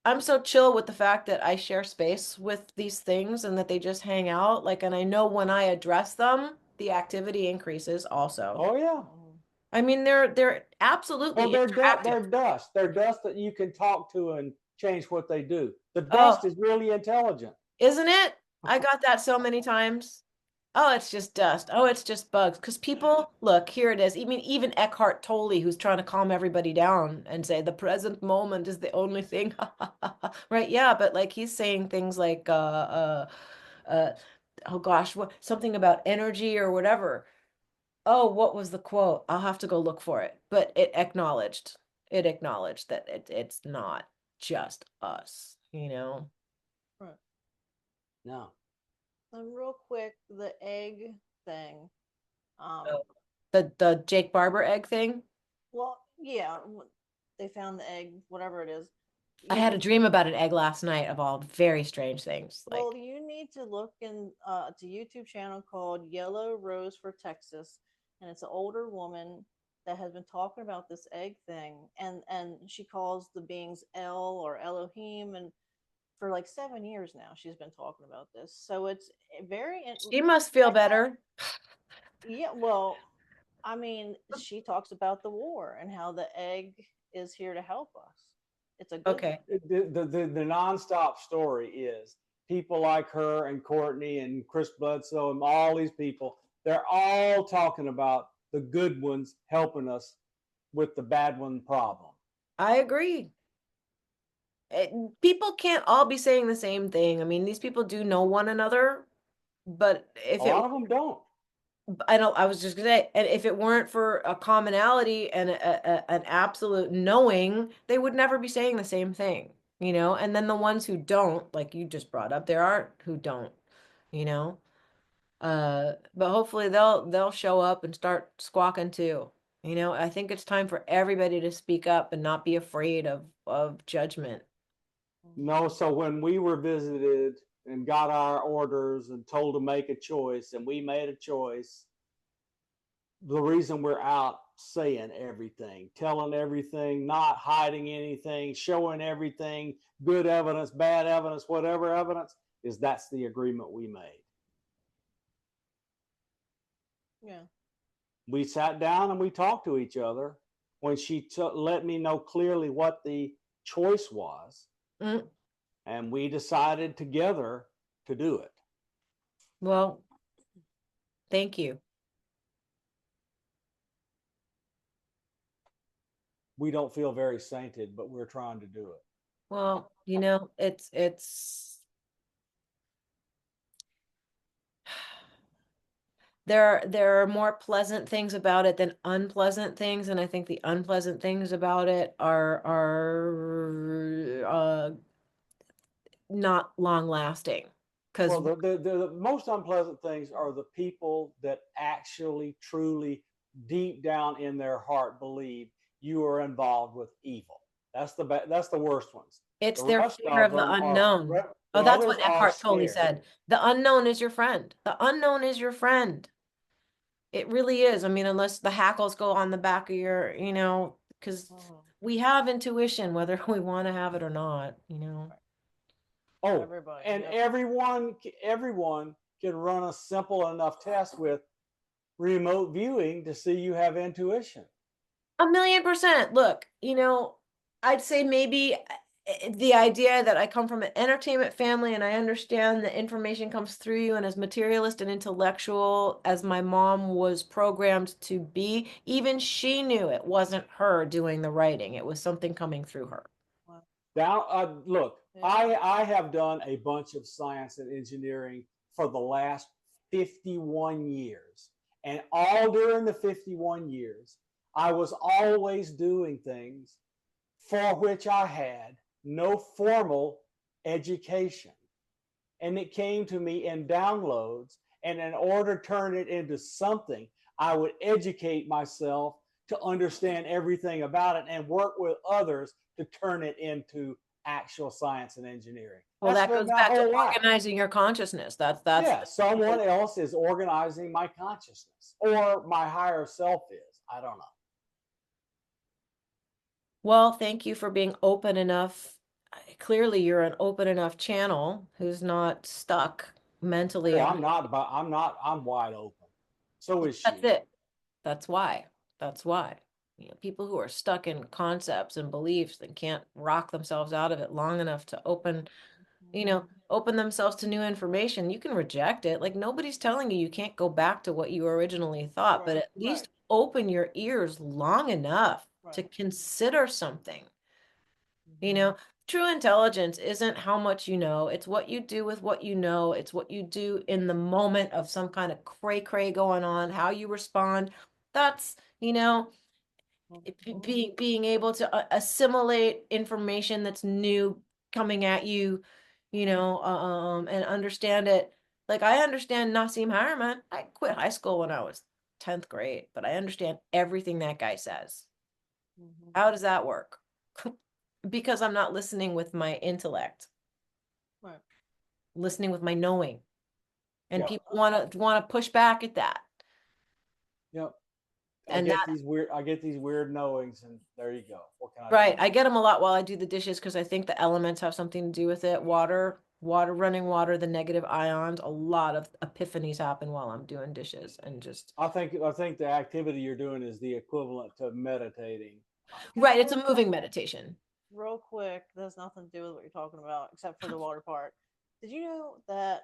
Speaker 3: I'm so chill with the fact that I share space with these things and that they just hang out. Like, and I know when I address them, the activity increases also.
Speaker 4: Oh yeah.
Speaker 3: I mean, they're absolutely
Speaker 4: Well, they're
Speaker 3: interactive.
Speaker 4: dust. They're dust that you can talk to and change what they do. The
Speaker 3: Oh,
Speaker 4: dust is really intelligent.
Speaker 3: isn't it? I got that so many times. Oh, it's just dust. Oh, it's just bugs. Because people, look, here it is. Even Eckhart Tolle, who's trying to calm everybody down and say the present moment is the only thing. Right? Yeah, but like he's saying things like uh oh gosh, what something about energy or whatever. Oh, what was the quote? I'll have to go look for it. But it acknowledged that it's not just us.
Speaker 5: Right.
Speaker 4: No.
Speaker 5: And real quick, the egg thing.
Speaker 3: Oh. The Jake Barber egg thing.
Speaker 5: Well, yeah, they found the egg, whatever it is.
Speaker 3: I had a dream about an egg last night of all very strange things. Like,
Speaker 5: Well, you need to look in it's a YouTube channel called Yellow Rose for Texas, and it's an older woman that has been talking about this egg thing, and she calls the beings El or Elohim, and for like 7 years now she's been talking about this. So it's very
Speaker 3: she must feel better.
Speaker 5: yeah. Well, I mean, she talks about the war and how the egg is here to help us. It's a good
Speaker 3: Okay.
Speaker 4: The nonstop story is people like her and Courtney and Chris Bledsoe and all these people. They're all talking about the good ones helping us with the bad one problem.
Speaker 3: I agree. People can't all be saying the same thing. I mean, these people do know one another, but if
Speaker 4: A
Speaker 3: it,
Speaker 4: lot of them don't.
Speaker 3: I was just gonna say, and if it weren't for a commonality and an absolute knowing, they would never be saying the same thing, you know? And then the ones who don't, like you just brought up, there are who don't, you know? But hopefully they'll show up and start squawking too. You know, I think it's time for everybody to speak up and not be afraid of judgment.
Speaker 4: No, so when we were visited and got our orders and told to make a choice, and we made a choice, the reason we're out saying everything, telling everything, not hiding anything, showing everything, good evidence, bad evidence, whatever evidence, is that's the agreement we made.
Speaker 5: Yeah.
Speaker 4: We sat down and we talked to each other when she let me know clearly what the choice was.
Speaker 3: Mm.
Speaker 4: And we decided together to do it.
Speaker 3: Well, thank you.
Speaker 4: We don't feel very sainted, but we're trying to do it.
Speaker 3: Well, you know, it's there are more pleasant things about it than unpleasant things, and I think the unpleasant things about it are not long lasting. Because
Speaker 4: Well, the most unpleasant things are the people that actually, truly, deep down in their heart believe you are involved with evil. That's the worst ones.
Speaker 3: it's
Speaker 4: The
Speaker 3: their
Speaker 4: rest
Speaker 3: fear
Speaker 4: of
Speaker 3: of the
Speaker 4: them are
Speaker 3: unknown.
Speaker 4: the
Speaker 3: Oh, that's what
Speaker 4: others are
Speaker 3: Eckhart Tolle
Speaker 4: scared.
Speaker 3: said. The unknown is your friend. The unknown is your friend. It really is. I mean, unless the hackles go on the back of your, you know, because we have intuition, whether we want to have it or not, you know.
Speaker 4: Oh,
Speaker 5: Everybody,
Speaker 4: and
Speaker 5: yep.
Speaker 4: everyone can run a simple enough test with remote viewing to see you have intuition.
Speaker 3: 1,000,000%. Look, you know, I'd say maybe the idea that I come from an entertainment family and I understand the information comes through you, and as materialist and intellectual as my mom was programmed to be, even she knew it wasn't her doing the writing. It was something coming through her.
Speaker 4: Now, look,
Speaker 5: Yeah.
Speaker 4: I have done a bunch of science and engineering for the last 51 years. And all during the 51 years, I was always doing things for which I had no formal education. And it came to me in downloads. And in order to turn it into something, I would educate myself to understand everything about it and work with others to turn it into actual science and engineering.
Speaker 3: Well,
Speaker 4: That's
Speaker 3: that
Speaker 4: been
Speaker 3: goes
Speaker 4: my
Speaker 3: back to
Speaker 4: whole life.
Speaker 3: organizing your consciousness. That's
Speaker 4: Yeah, someone else is organizing my consciousness, or my higher self is. I don't know.
Speaker 3: Well, thank you for being open enough. Clearly, you're an open enough channel who's not stuck mentally.
Speaker 4: Hey, I'm not, but I'm wide open. So is
Speaker 3: That's
Speaker 4: she.
Speaker 3: it. That's why. That's why. You know, people who are stuck in concepts and beliefs and can't rock themselves out of it long enough to open, you know, open themselves to new information. You can reject it. Like nobody's telling you you can't go back to what you originally thought, but
Speaker 5: Right,
Speaker 3: at least open your ears long enough to
Speaker 5: Right.
Speaker 3: consider something. You know, true intelligence isn't how much you know, it's what you do with what you know, it's what you do in the moment of some kind of cray-cray going on, how you respond. That's, you know, being able to assimilate information that's new coming at you, you know, and understand it. Like I understand Nassim Haramein. I quit high school when I was 10th grade, but I understand everything that guy says. How does that work? Because I'm not listening with my intellect,
Speaker 5: Right.
Speaker 3: listening with my knowing. And
Speaker 4: Yeah.
Speaker 3: people want to push back at that.
Speaker 4: Yep.
Speaker 3: And
Speaker 4: I get these weird knowings, and there you go. What can I
Speaker 3: right,
Speaker 4: do?
Speaker 3: I get them a lot while I do the dishes because I think the elements have something to do with it. Running water, the negative ions, a lot of epiphanies happen while I'm doing dishes and just
Speaker 4: I think the activity you're doing is the equivalent to meditating.
Speaker 3: right, it's a moving meditation.
Speaker 5: real quick, that has nothing to do with what you're talking about, except for the water part. Did you know that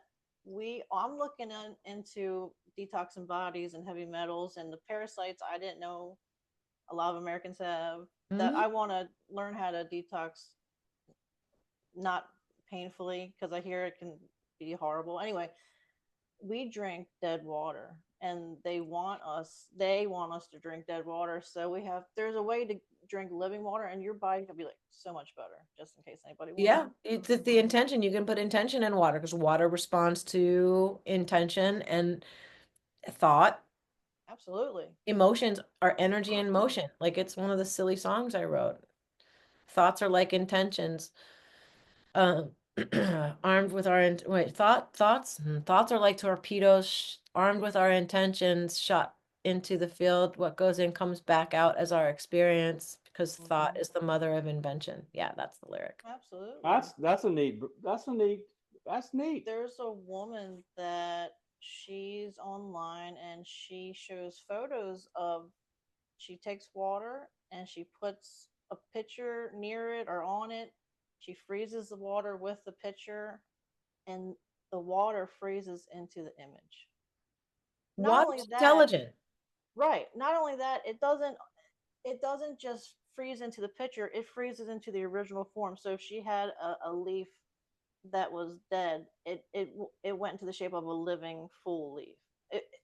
Speaker 5: I'm looking into detoxing bodies and heavy metals and the parasites I didn't know a lot of Americans have, that
Speaker 3: Mhm.
Speaker 5: I want to learn how to detox, not painfully, because I hear it can be horrible. Anyway, we drink dead water, and they want us to drink dead water. So there's a way to drink living water, and your body will be like so much better. Just in case anybody wonders.
Speaker 3: Yeah, it's the intention. You can put intention in water because water responds to intention and thought.
Speaker 5: Absolutely.
Speaker 3: Emotions are energy in motion. Like it's one of the silly songs I wrote. Thoughts are like intentions. Um, armed with our thoughts are like torpedoes, armed with our intentions, shot into the field. What goes in comes back out as our experience because thought
Speaker 5: Mhm.
Speaker 3: is the mother of invention. Yeah, that's the lyric.
Speaker 5: Absolutely.
Speaker 4: That's neat.
Speaker 5: There's a woman that she's online and she shows photos of, she takes water and she puts a pitcher near it or on it. She freezes the water with the pitcher, and the water freezes into the image. Not only
Speaker 3: Water's
Speaker 5: that,
Speaker 3: intelligent.
Speaker 5: right, not only that, it doesn't just freeze into the pitcher, it freezes into the original form. So if she had a leaf that was dead, it went into the shape of a living full leaf.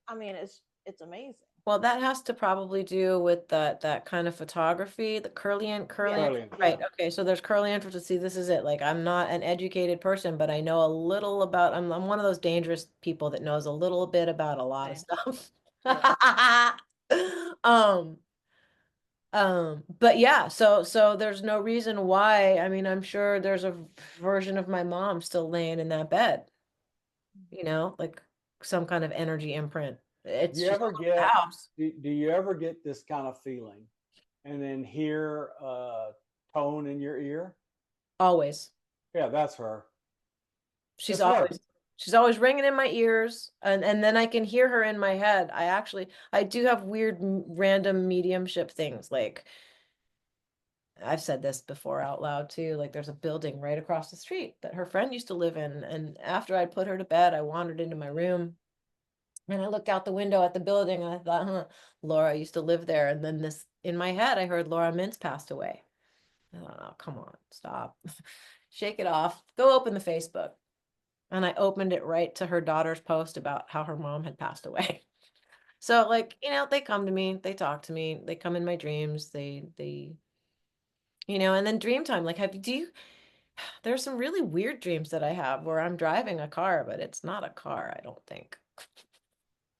Speaker 5: I mean, it's amazing.
Speaker 3: Well, that has to probably do with that kind of photography, the curly,
Speaker 5: Yeah,
Speaker 4: Brilliant.
Speaker 3: right?
Speaker 5: yeah.
Speaker 3: Okay, so there's curly to see. This is it. Like I'm not an educated person, but I know a little about. I'm one of those dangerous people that knows a little bit about a lot of
Speaker 5: Same.
Speaker 3: stuff.
Speaker 5: Yeah.
Speaker 3: Um, but yeah, so there's no reason why. I mean, I'm sure there's a version of my mom still laying in that bed, like some kind of energy imprint.
Speaker 4: Do
Speaker 3: It's
Speaker 4: you
Speaker 3: just
Speaker 4: ever
Speaker 3: the
Speaker 4: get
Speaker 3: house.
Speaker 4: do you ever get this kind of feeling and then hear a tone in your ear?
Speaker 3: Always.
Speaker 4: Yeah, that's her.
Speaker 3: She's
Speaker 4: It's her.
Speaker 3: always she's always ringing in my ears and then I can hear her in my head. I do have weird random mediumship things. Like I've said this before out loud too. Like there's a building right across the street that her friend used to live in, and after I'd put her to bed, I wandered into my room and I looked out the window at the building and I thought, huh, Laura used to live there. And then this in my head I heard Laura Mintz passed away. I thought, oh, come on, stop. Shake it off. Go open the Facebook. And I opened it right to her daughter's post about how her mom had passed away. So like, they come to me, they talk to me, they come in my dreams, and then dream time. Like there's some really weird dreams that I have where I'm driving a car, but it's not a car, I don't think.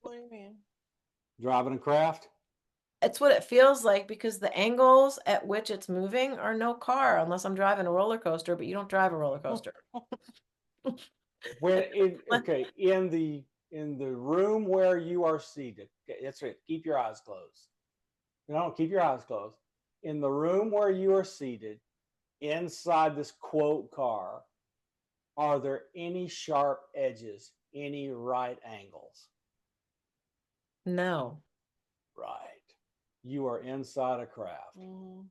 Speaker 5: What do you mean?
Speaker 4: Driving a craft.
Speaker 3: It's what it feels like because the angles at which it's moving are no car unless I'm driving a roller coaster, but you don't drive a roller coaster.
Speaker 4: Okay, in the room where you are seated. Okay, that's right. Keep your eyes closed. No, keep your eyes closed. In the room where you are seated, inside this quote car, are there any sharp edges, any right angles?
Speaker 3: No.
Speaker 4: Right. You are inside a craft.
Speaker 5: Mm-hmm.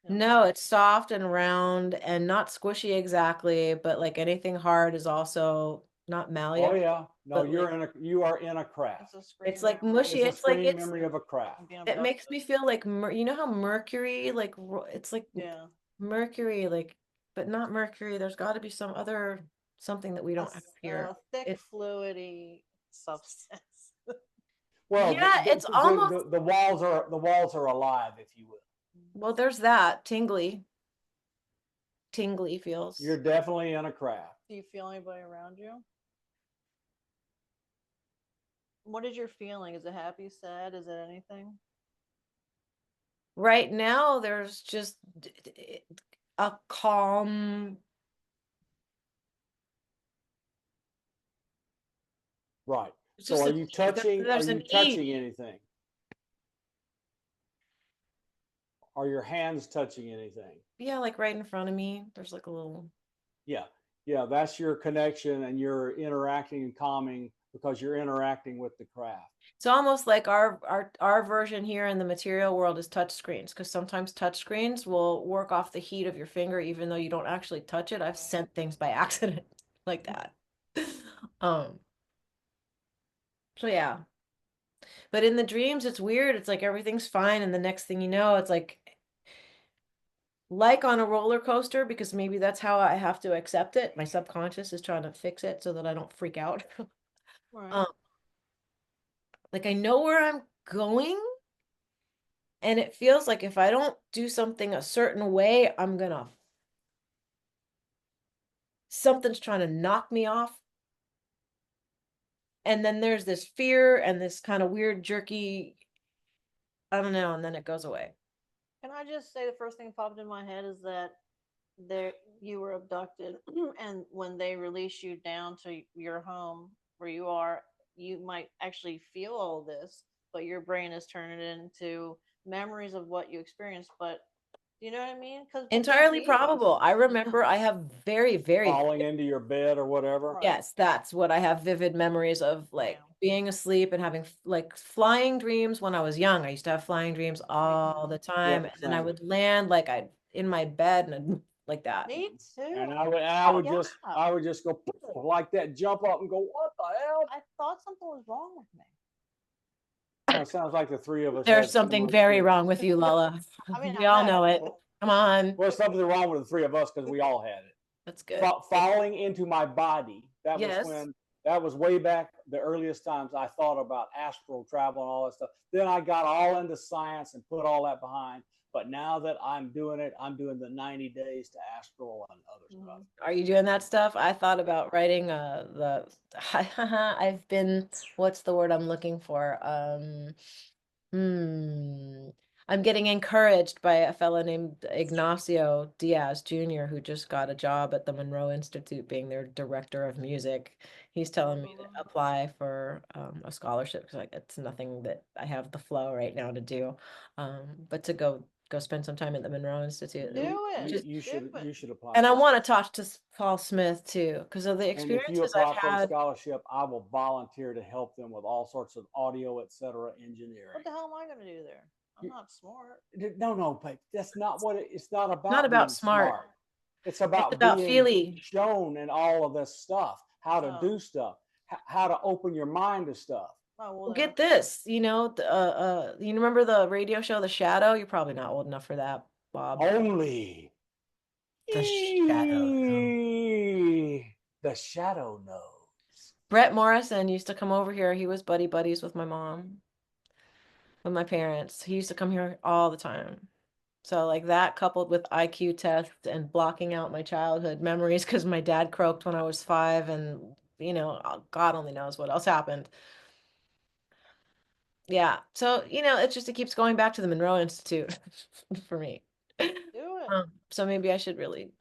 Speaker 3: No, it's soft and round and not squishy exactly, but like anything hard is also not
Speaker 4: Oh
Speaker 3: malleable,
Speaker 4: yeah. No,
Speaker 3: but like
Speaker 4: you are in a craft.
Speaker 5: It's a screen
Speaker 3: it's like
Speaker 5: memory.
Speaker 3: mushy.
Speaker 4: It's a
Speaker 3: It's like
Speaker 4: screen memory of a craft.
Speaker 5: I'm being
Speaker 3: it makes
Speaker 5: abducted.
Speaker 3: me feel like you know how Mercury like it's like
Speaker 5: Yeah.
Speaker 3: Mercury like but not Mercury. There's got to be some other something that we don't have here.
Speaker 5: Thick,
Speaker 3: It
Speaker 5: fluidy substance.
Speaker 4: Well,
Speaker 3: Yeah, it's almost
Speaker 4: the walls are alive, if you will.
Speaker 3: well, there's that tingly feels.
Speaker 4: You're definitely in a craft.
Speaker 5: Do you feel anybody around you? What is your feeling? Is it happy, sad? Is it anything?
Speaker 3: Right now there's just a calm.
Speaker 4: Right.
Speaker 3: It's
Speaker 4: So
Speaker 3: just
Speaker 4: are
Speaker 3: a
Speaker 4: you
Speaker 3: there-
Speaker 4: touching are
Speaker 3: there's
Speaker 4: you
Speaker 3: an
Speaker 4: touching
Speaker 3: E.
Speaker 4: anything? Are your hands touching anything?
Speaker 3: Yeah, like right in front of me. There's like a little.
Speaker 4: Yeah. Yeah, that's your connection and you're interacting and calming because you're interacting with the craft.
Speaker 3: It's almost like our version here in the material world is touch screens, because sometimes touch screens will work off the heat of your finger even though you don't actually touch it. I've sent things by accident like that. Um, so yeah. But in the dreams, it's weird. It's like everything's fine, and the next thing you know, it's like on a roller coaster, because maybe that's how I have to accept it. My subconscious is trying to fix it so that I don't freak out.
Speaker 5: Right.
Speaker 3: Like I know where I'm going, and it feels like if I don't do something a certain way, something's trying to knock me off. And then there's this fear and this kind of weird jerky, I don't know, and then it goes away.
Speaker 5: Can I just say the first thing popped in my head is that you were abducted, and when they release you down to your home where you are, you might actually feel all this, but your brain is turning it into memories of what you experienced. But you know what I mean? Because
Speaker 3: Entirely probable. I remember I have very, very,
Speaker 4: Falling into your bed or whatever.
Speaker 5: Right.
Speaker 3: yes, that's what I have vivid memories of, like
Speaker 5: Yeah.
Speaker 3: being asleep and having like flying dreams when I was young. I used to have flying dreams all the time.
Speaker 4: Yep,
Speaker 3: And then I
Speaker 4: same.
Speaker 3: would land like I in my bed and like that.
Speaker 5: Me too.
Speaker 4: And I would
Speaker 5: Yeah.
Speaker 4: just go like that, jump up and go, what the hell?
Speaker 5: I thought something was wrong with me.
Speaker 4: Well, it sounds like the three of us
Speaker 3: There's
Speaker 4: had
Speaker 3: something
Speaker 4: similar
Speaker 3: very
Speaker 4: experiences.
Speaker 3: wrong with you, Lola.
Speaker 5: I mean,
Speaker 3: We
Speaker 5: I
Speaker 3: all
Speaker 5: know.
Speaker 3: know it. Come on.
Speaker 4: Well, something wrong with the three of us because we all had it.
Speaker 3: That's good.
Speaker 4: Falling into my body. That
Speaker 3: Yes.
Speaker 4: that was way back the earliest times I thought about astral travel and all that stuff. Then I got all into science and put all that behind. But now that I'm doing it, I'm doing the 90 days to astral and other stuff.
Speaker 3: Are you doing that stuff? I thought about writing I've been, what's the word I'm looking for? I'm getting encouraged by a fellow named Ignacio Diaz Jr., who just got a job at the Monroe Institute being their director of music. He's telling me to apply for a scholarship because it's nothing that I have the flow right now to do. But to go spend some time at the Monroe Institute.
Speaker 5: Do it.
Speaker 4: You should apply.
Speaker 3: And I want to talk to Paul Smith too, because of the
Speaker 4: And if you
Speaker 3: experiences
Speaker 4: apply
Speaker 3: I've
Speaker 4: for a
Speaker 3: had.
Speaker 4: scholarship, I will volunteer to help them with all sorts of audio, etc., engineering.
Speaker 5: What the hell am I going to do there? I'm not smart.
Speaker 4: No, but that's not what it's not about.
Speaker 3: Not about
Speaker 4: being
Speaker 3: smart.
Speaker 4: It's about
Speaker 3: about
Speaker 4: being
Speaker 3: feely.
Speaker 4: shown and all of this stuff, how to
Speaker 5: Oh.
Speaker 4: do stuff, how to open your mind to stuff.
Speaker 5: Oh, well,
Speaker 3: Well, get this, you remember the radio show The Shadow? You're probably not old enough for that, Bob.
Speaker 4: Only
Speaker 3: The Shadow.
Speaker 4: the shadow knows.
Speaker 3: Brett Morrison used to come over here. He was buddies with my mom, with my parents. He used to come here all the time. So like that coupled with IQ tests and blocking out my childhood memories because my dad croaked when I was 5 and God only knows what else happened. Yeah. So, it keeps going back to the Monroe Institute for me.
Speaker 5: do it.
Speaker 3: So maybe I should really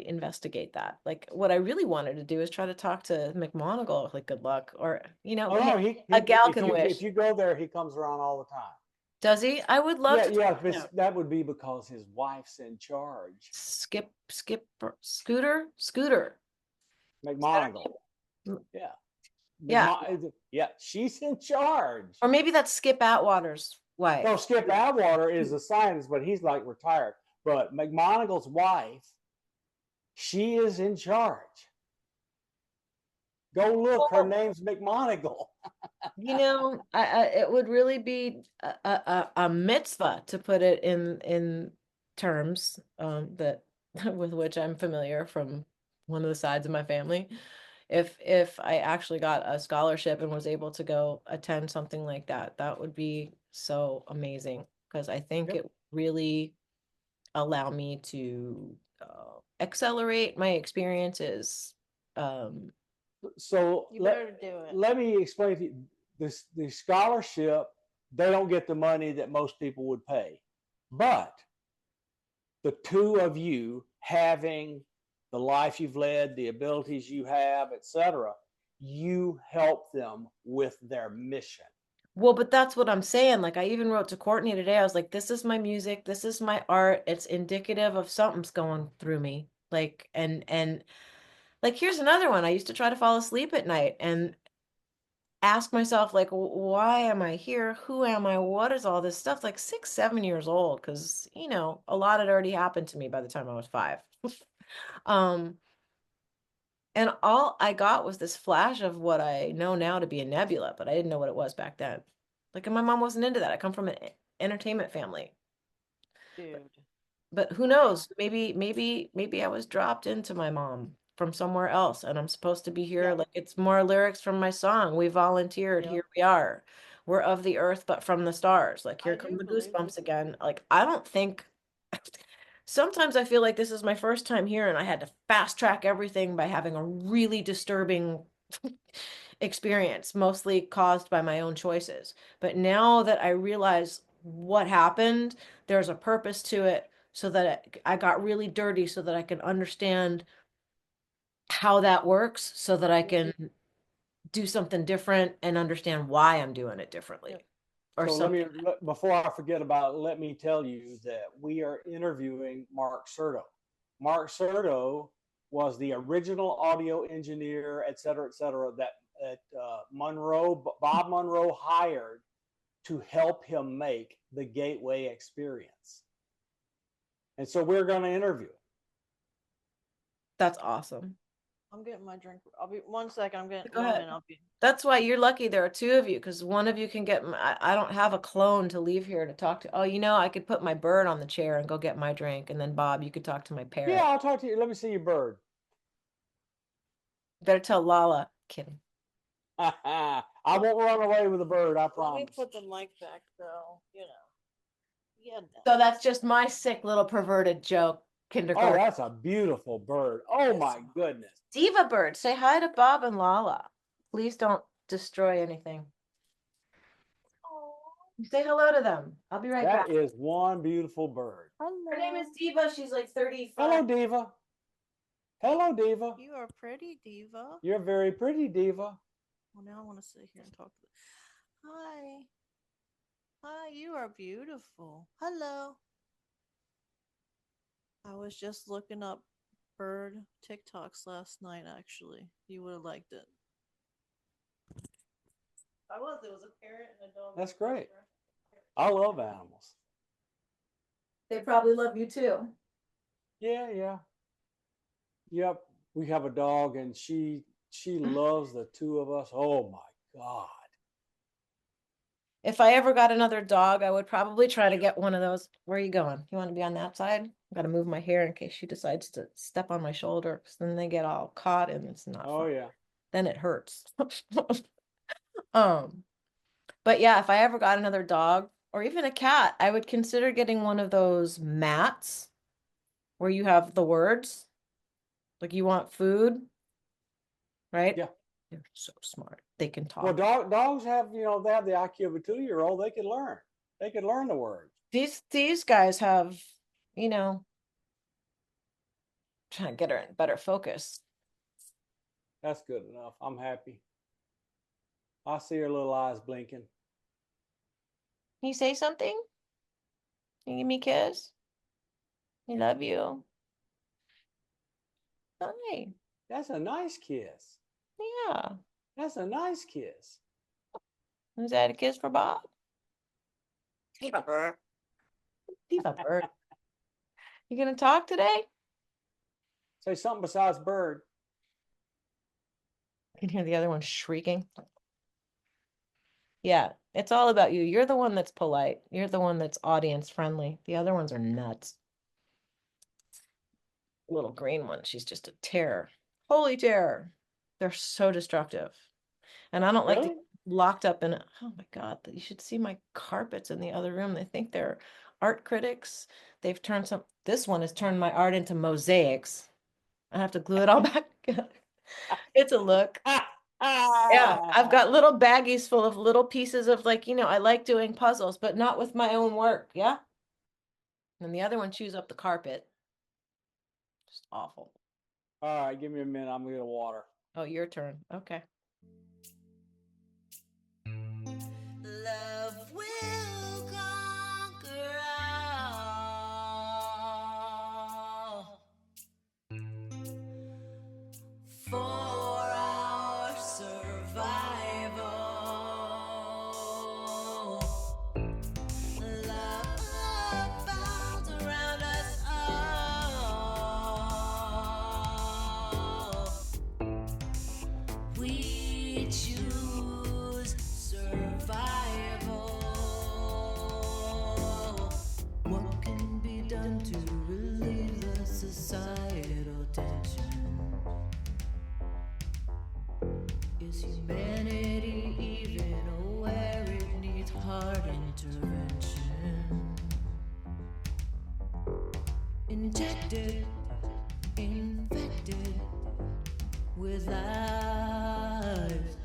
Speaker 3: investigate that. Like what I really wanted to do is try to talk to McMonagle, like good luck, or a gal can wish.
Speaker 4: If you go there, he comes around all the time.
Speaker 3: Does he? I would love to.
Speaker 4: Yeah, that would be because his wife's in charge.
Speaker 3: Scooter.
Speaker 4: McMonagle.
Speaker 3: Yeah.
Speaker 4: Yeah, she's in charge.
Speaker 3: Or maybe that's Skip Atwater's wife.
Speaker 4: No, Skip Atwater is a scientist, but he's like retired. But McMonagle's wife, she is in charge. Go look, her name's McMonagle.
Speaker 3: It would really be a mitzvah to put it in terms that with which I'm familiar from one of the sides of my family. If I actually got a scholarship and was able to go attend something like that, that would be so amazing because I think it really allow me to accelerate my experiences.
Speaker 4: So
Speaker 5: you better do it.
Speaker 4: Let me explain to you the scholarship. They don't get the money that most people would pay, but the two of you having the life you've led, the abilities you have, etc., you help them with their mission.
Speaker 3: Well, but that's what I'm saying. Like I even wrote to Courtney today. I was like, this is my music. This is my art. It's indicative of something's going through me. Like, and like, here's another one. I used to try to fall asleep at night and ask myself, like, why am I here? Who am I? What is all this stuff? Like 6, 7 years old, because, a lot had already happened to me by the time I was 5. Um, and all I got was this flash of what I know now to be a nebula, but I didn't know what it was back then. Like, and my mom wasn't into that. I come from an entertainment family.
Speaker 5: Dude.
Speaker 3: But who knows? Maybe I was dropped into my mom from somewhere else, and I'm supposed to be here.
Speaker 5: Yeah.
Speaker 3: Like, it's more lyrics from my song. We volunteered.
Speaker 5: Yep.
Speaker 3: Here we are. We're of the earth, but from the stars. Like, here
Speaker 5: I
Speaker 3: come
Speaker 5: do
Speaker 3: the
Speaker 5: believe
Speaker 3: goosebumps again. Like, I don't think. Sometimes I feel like this is my first time here, and I had to fast track everything by having a really disturbing experience, mostly caused by my own choices. But now that I realize what happened, there's a purpose to it, so that I got really dirty so that I can understand how that works, so that I can do something different and understand why I'm doing it differently.
Speaker 5: Yep.
Speaker 3: Or
Speaker 4: So
Speaker 3: something.
Speaker 4: before I forget about it, let me tell you that we are interviewing Mark Serto. Mark Serto was the original audio engineer, et cetera, that Bob Monroe hired to help him make the Gateway experience. And so we're going to interview him.
Speaker 3: That's awesome.
Speaker 5: I'm getting my drink. I'll be 1 second. I'm getting
Speaker 3: Go
Speaker 5: 1
Speaker 3: ahead.
Speaker 5: minute. I'll be.
Speaker 3: That's why you're lucky there are 2 of you, because one of you can get I don't have a clone to leave here to talk to. Oh, I could put my bird on the chair and go get my drink, and then Bob, you could talk to my parrot.
Speaker 4: Yeah, I'll talk to you. Let me see your bird.
Speaker 3: Better tell Lala. Kidding.
Speaker 4: I won't run away with a bird, I
Speaker 5: Let me
Speaker 4: promise.
Speaker 5: put the mic back, though. Yeah.
Speaker 3: So that's just my sick little perverted joke,
Speaker 4: Oh,
Speaker 3: kindergarten.
Speaker 4: that's a beautiful bird. Oh my goodness.
Speaker 3: Diva bird, say hi to Bob and LaLa. Please don't destroy anything. Say hello to them. I'll be right back.
Speaker 4: That is one beautiful bird.
Speaker 3: Her name is Diva. She's like 35.
Speaker 4: Hello, Diva. Hello, Diva.
Speaker 5: You are pretty, Diva.
Speaker 4: You're very pretty, Diva.
Speaker 5: Well, now I want to sit here and talk to them. Hi. Hi, you are beautiful. Hello. I was just looking up bird TikToks last night, actually. You would have liked it. I was. It was a parrot and a dog.
Speaker 4: That's great. I love animals.
Speaker 3: They probably love you too.
Speaker 4: Yeah. Yep. We have a dog, and she loves the 2 of us. Oh my God.
Speaker 3: If I ever got another dog, I would probably try to get one of those. Where are you going? You want to be on that side? I got to move my hair in case she decides to step on my shoulder, because then they get all caught and it's not
Speaker 4: Oh
Speaker 3: fun.
Speaker 4: yeah.
Speaker 3: Then it hurts. But yeah, if I ever got another dog or even a cat, I would consider getting one of those mats where you have the words, like you want food, right?
Speaker 4: Yeah.
Speaker 3: They're so smart. They can talk.
Speaker 4: Well, dogs have, they have the IQ of a 2-year-old. They can learn. They can learn the words.
Speaker 3: These guys have, trying to get her in better focus.
Speaker 4: That's good enough. I'm happy. I see her little eyes blinking.
Speaker 3: Can you say something? Can you give me a kiss? I love you. Hi.
Speaker 4: That's a nice kiss.
Speaker 3: Yeah.
Speaker 4: That's a nice kiss.
Speaker 3: Is that a kiss for Bob? Diva bird. Diva bird. You gonna talk today?
Speaker 4: Say something besides bird.
Speaker 3: I can hear the other one shrieking. Yeah, it's all about you. You're the one that's polite. You're the one that's audience friendly. The other ones are nuts. Little green one, she's just a terror. Holy terror. They're so destructive. And I don't like to
Speaker 4: Really?
Speaker 3: get locked up in it. Oh my God, you should see my carpets in the other room. They think they're art critics. They've turned this one has turned my art into mosaics. I have to glue it all back together. It's a look. Yeah, I've got little baggies full of little pieces of, like, I like doing puzzles, but not with my own work. Yeah. And the other one chews up the carpet. Just awful.
Speaker 4: All right, give me a minute. I'm gonna get water.
Speaker 3: Oh, your turn. Okay.
Speaker 6: Love will conquer all. For our survival. protected, infected with lies.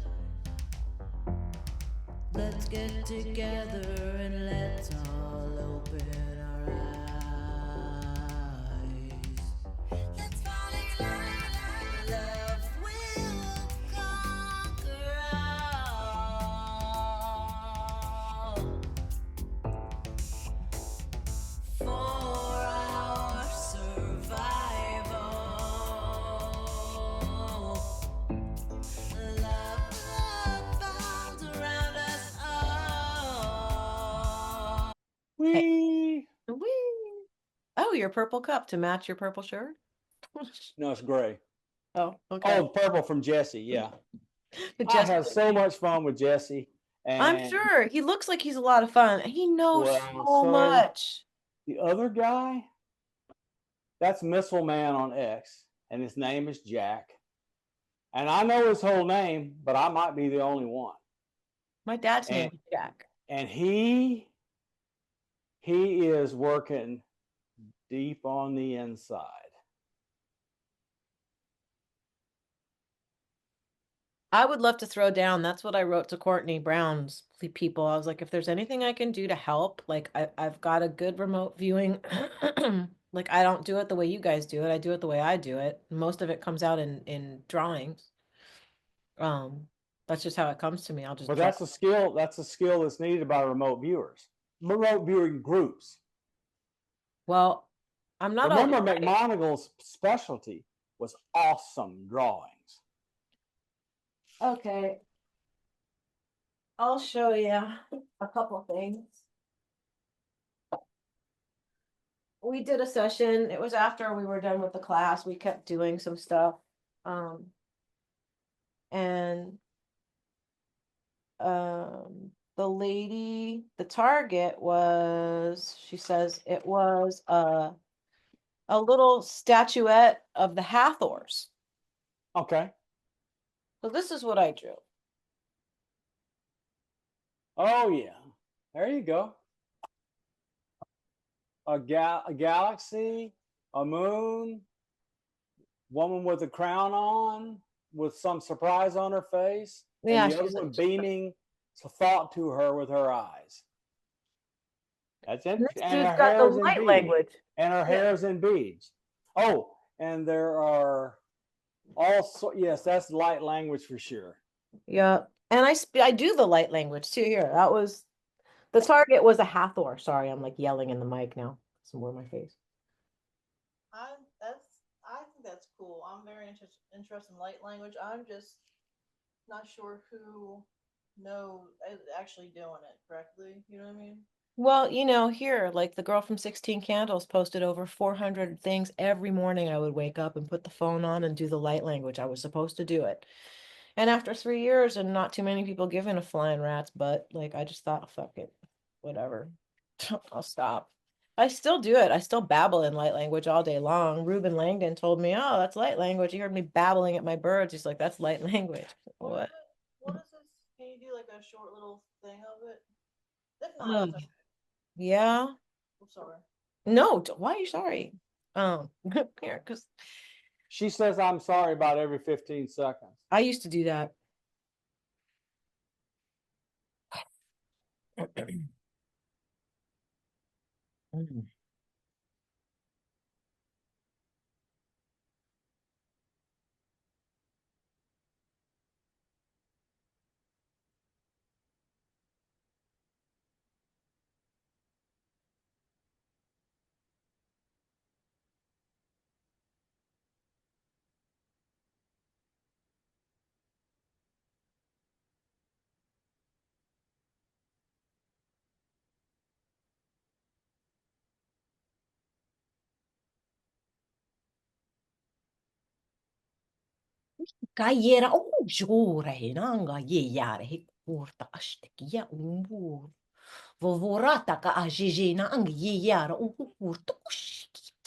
Speaker 6: Let's get together and let's all open our eyes. Let's fall in line. Love will conquer all. For our survival. Love bounds around us all.
Speaker 4: Wee.
Speaker 3: Whee! Oh, your purple cup to match your purple shirt?
Speaker 4: No, it's gray.
Speaker 3: Oh, okay.
Speaker 4: Oh, purple from Jesse. Yeah. I
Speaker 3: Jesse-
Speaker 4: have so much fun with Jesse.
Speaker 3: I'm
Speaker 4: And
Speaker 3: sure he looks like he's a lot of fun. He knows
Speaker 4: Well,
Speaker 3: so
Speaker 4: so-
Speaker 3: much.
Speaker 4: the other guy, that's Missile Man on X, and his name is Jack. And I know his whole name, but I might be the only one.
Speaker 3: My dad's name
Speaker 4: And-
Speaker 3: is Jack.
Speaker 4: And he is working deep on the inside.
Speaker 3: I would love to throw down. That's what I wrote to Courtney Brown's people. I was like, if there's anything I can do to help, like I've got a good remote viewing. Like I don't do it the way you guys do it. I do it the way I do it. Most of it comes out in drawings. That's just how it comes to me. I'll just
Speaker 4: But
Speaker 3: draw.
Speaker 4: that's a skill. That's a skill that's needed by remote viewers, remote viewing groups.
Speaker 3: Well, I'm not
Speaker 4: Remember,
Speaker 3: only
Speaker 4: McMonagle's specialty was awesome drawings.
Speaker 3: okay. I'll show you a couple things. We did a session. It was after we were done with the class. We kept doing some stuff. And the lady, the target was, she says it was a little statuette of the Hathors.
Speaker 4: Okay.
Speaker 3: So this is what I drew.
Speaker 4: Oh yeah. There you go. A galaxy, a moon, woman with a crown on, with some surprise on her face,
Speaker 3: Yeah,
Speaker 4: and the other
Speaker 3: she's
Speaker 4: one beaming thought to her with her eyes. That's
Speaker 3: this
Speaker 4: interesting. And
Speaker 3: dude's
Speaker 4: her
Speaker 3: got the
Speaker 4: hair's in
Speaker 3: light
Speaker 4: beads.
Speaker 3: language.
Speaker 4: And her hair's in beads. Oh, and there are also, yes, that's light language for sure.
Speaker 3: Yeah. And I do the light language too here. That was the target was a Hathor. Sorry, I'm like yelling in the mic now. Some more in my face.
Speaker 5: I think that's cool. I'm very interested in light language. I'm just not sure who knows is actually doing it correctly. You know what I mean?
Speaker 3: Well, here, like the girl from 16 Candles posted over 400 things every morning. I would wake up and put the phone on and do the light language. I was supposed to do it. And after 3 years and not too many people giving a flying rat's butt, like I just thought, fuck it, whatever. I'll stop. I still do it. I still babble in light language all day long. Ruben Langdon told me, oh, that's light language. He heard me babbling at my birds. He's like, that's light language. What?
Speaker 5: Is it? What is this? Can you do like a short little thing of it? If not,
Speaker 3: Oh,
Speaker 5: it's okay.
Speaker 3: yeah.
Speaker 5: I'm sorry.
Speaker 3: No, why are you sorry? Here, because
Speaker 4: She says, I'm sorry about every 15 seconds.
Speaker 3: I used to do that. Mm. Kajera, jura, hinanga, ye yare, he kurta ashtek, ya umbur. Vovorata ka ajijina ang ye yara, kurta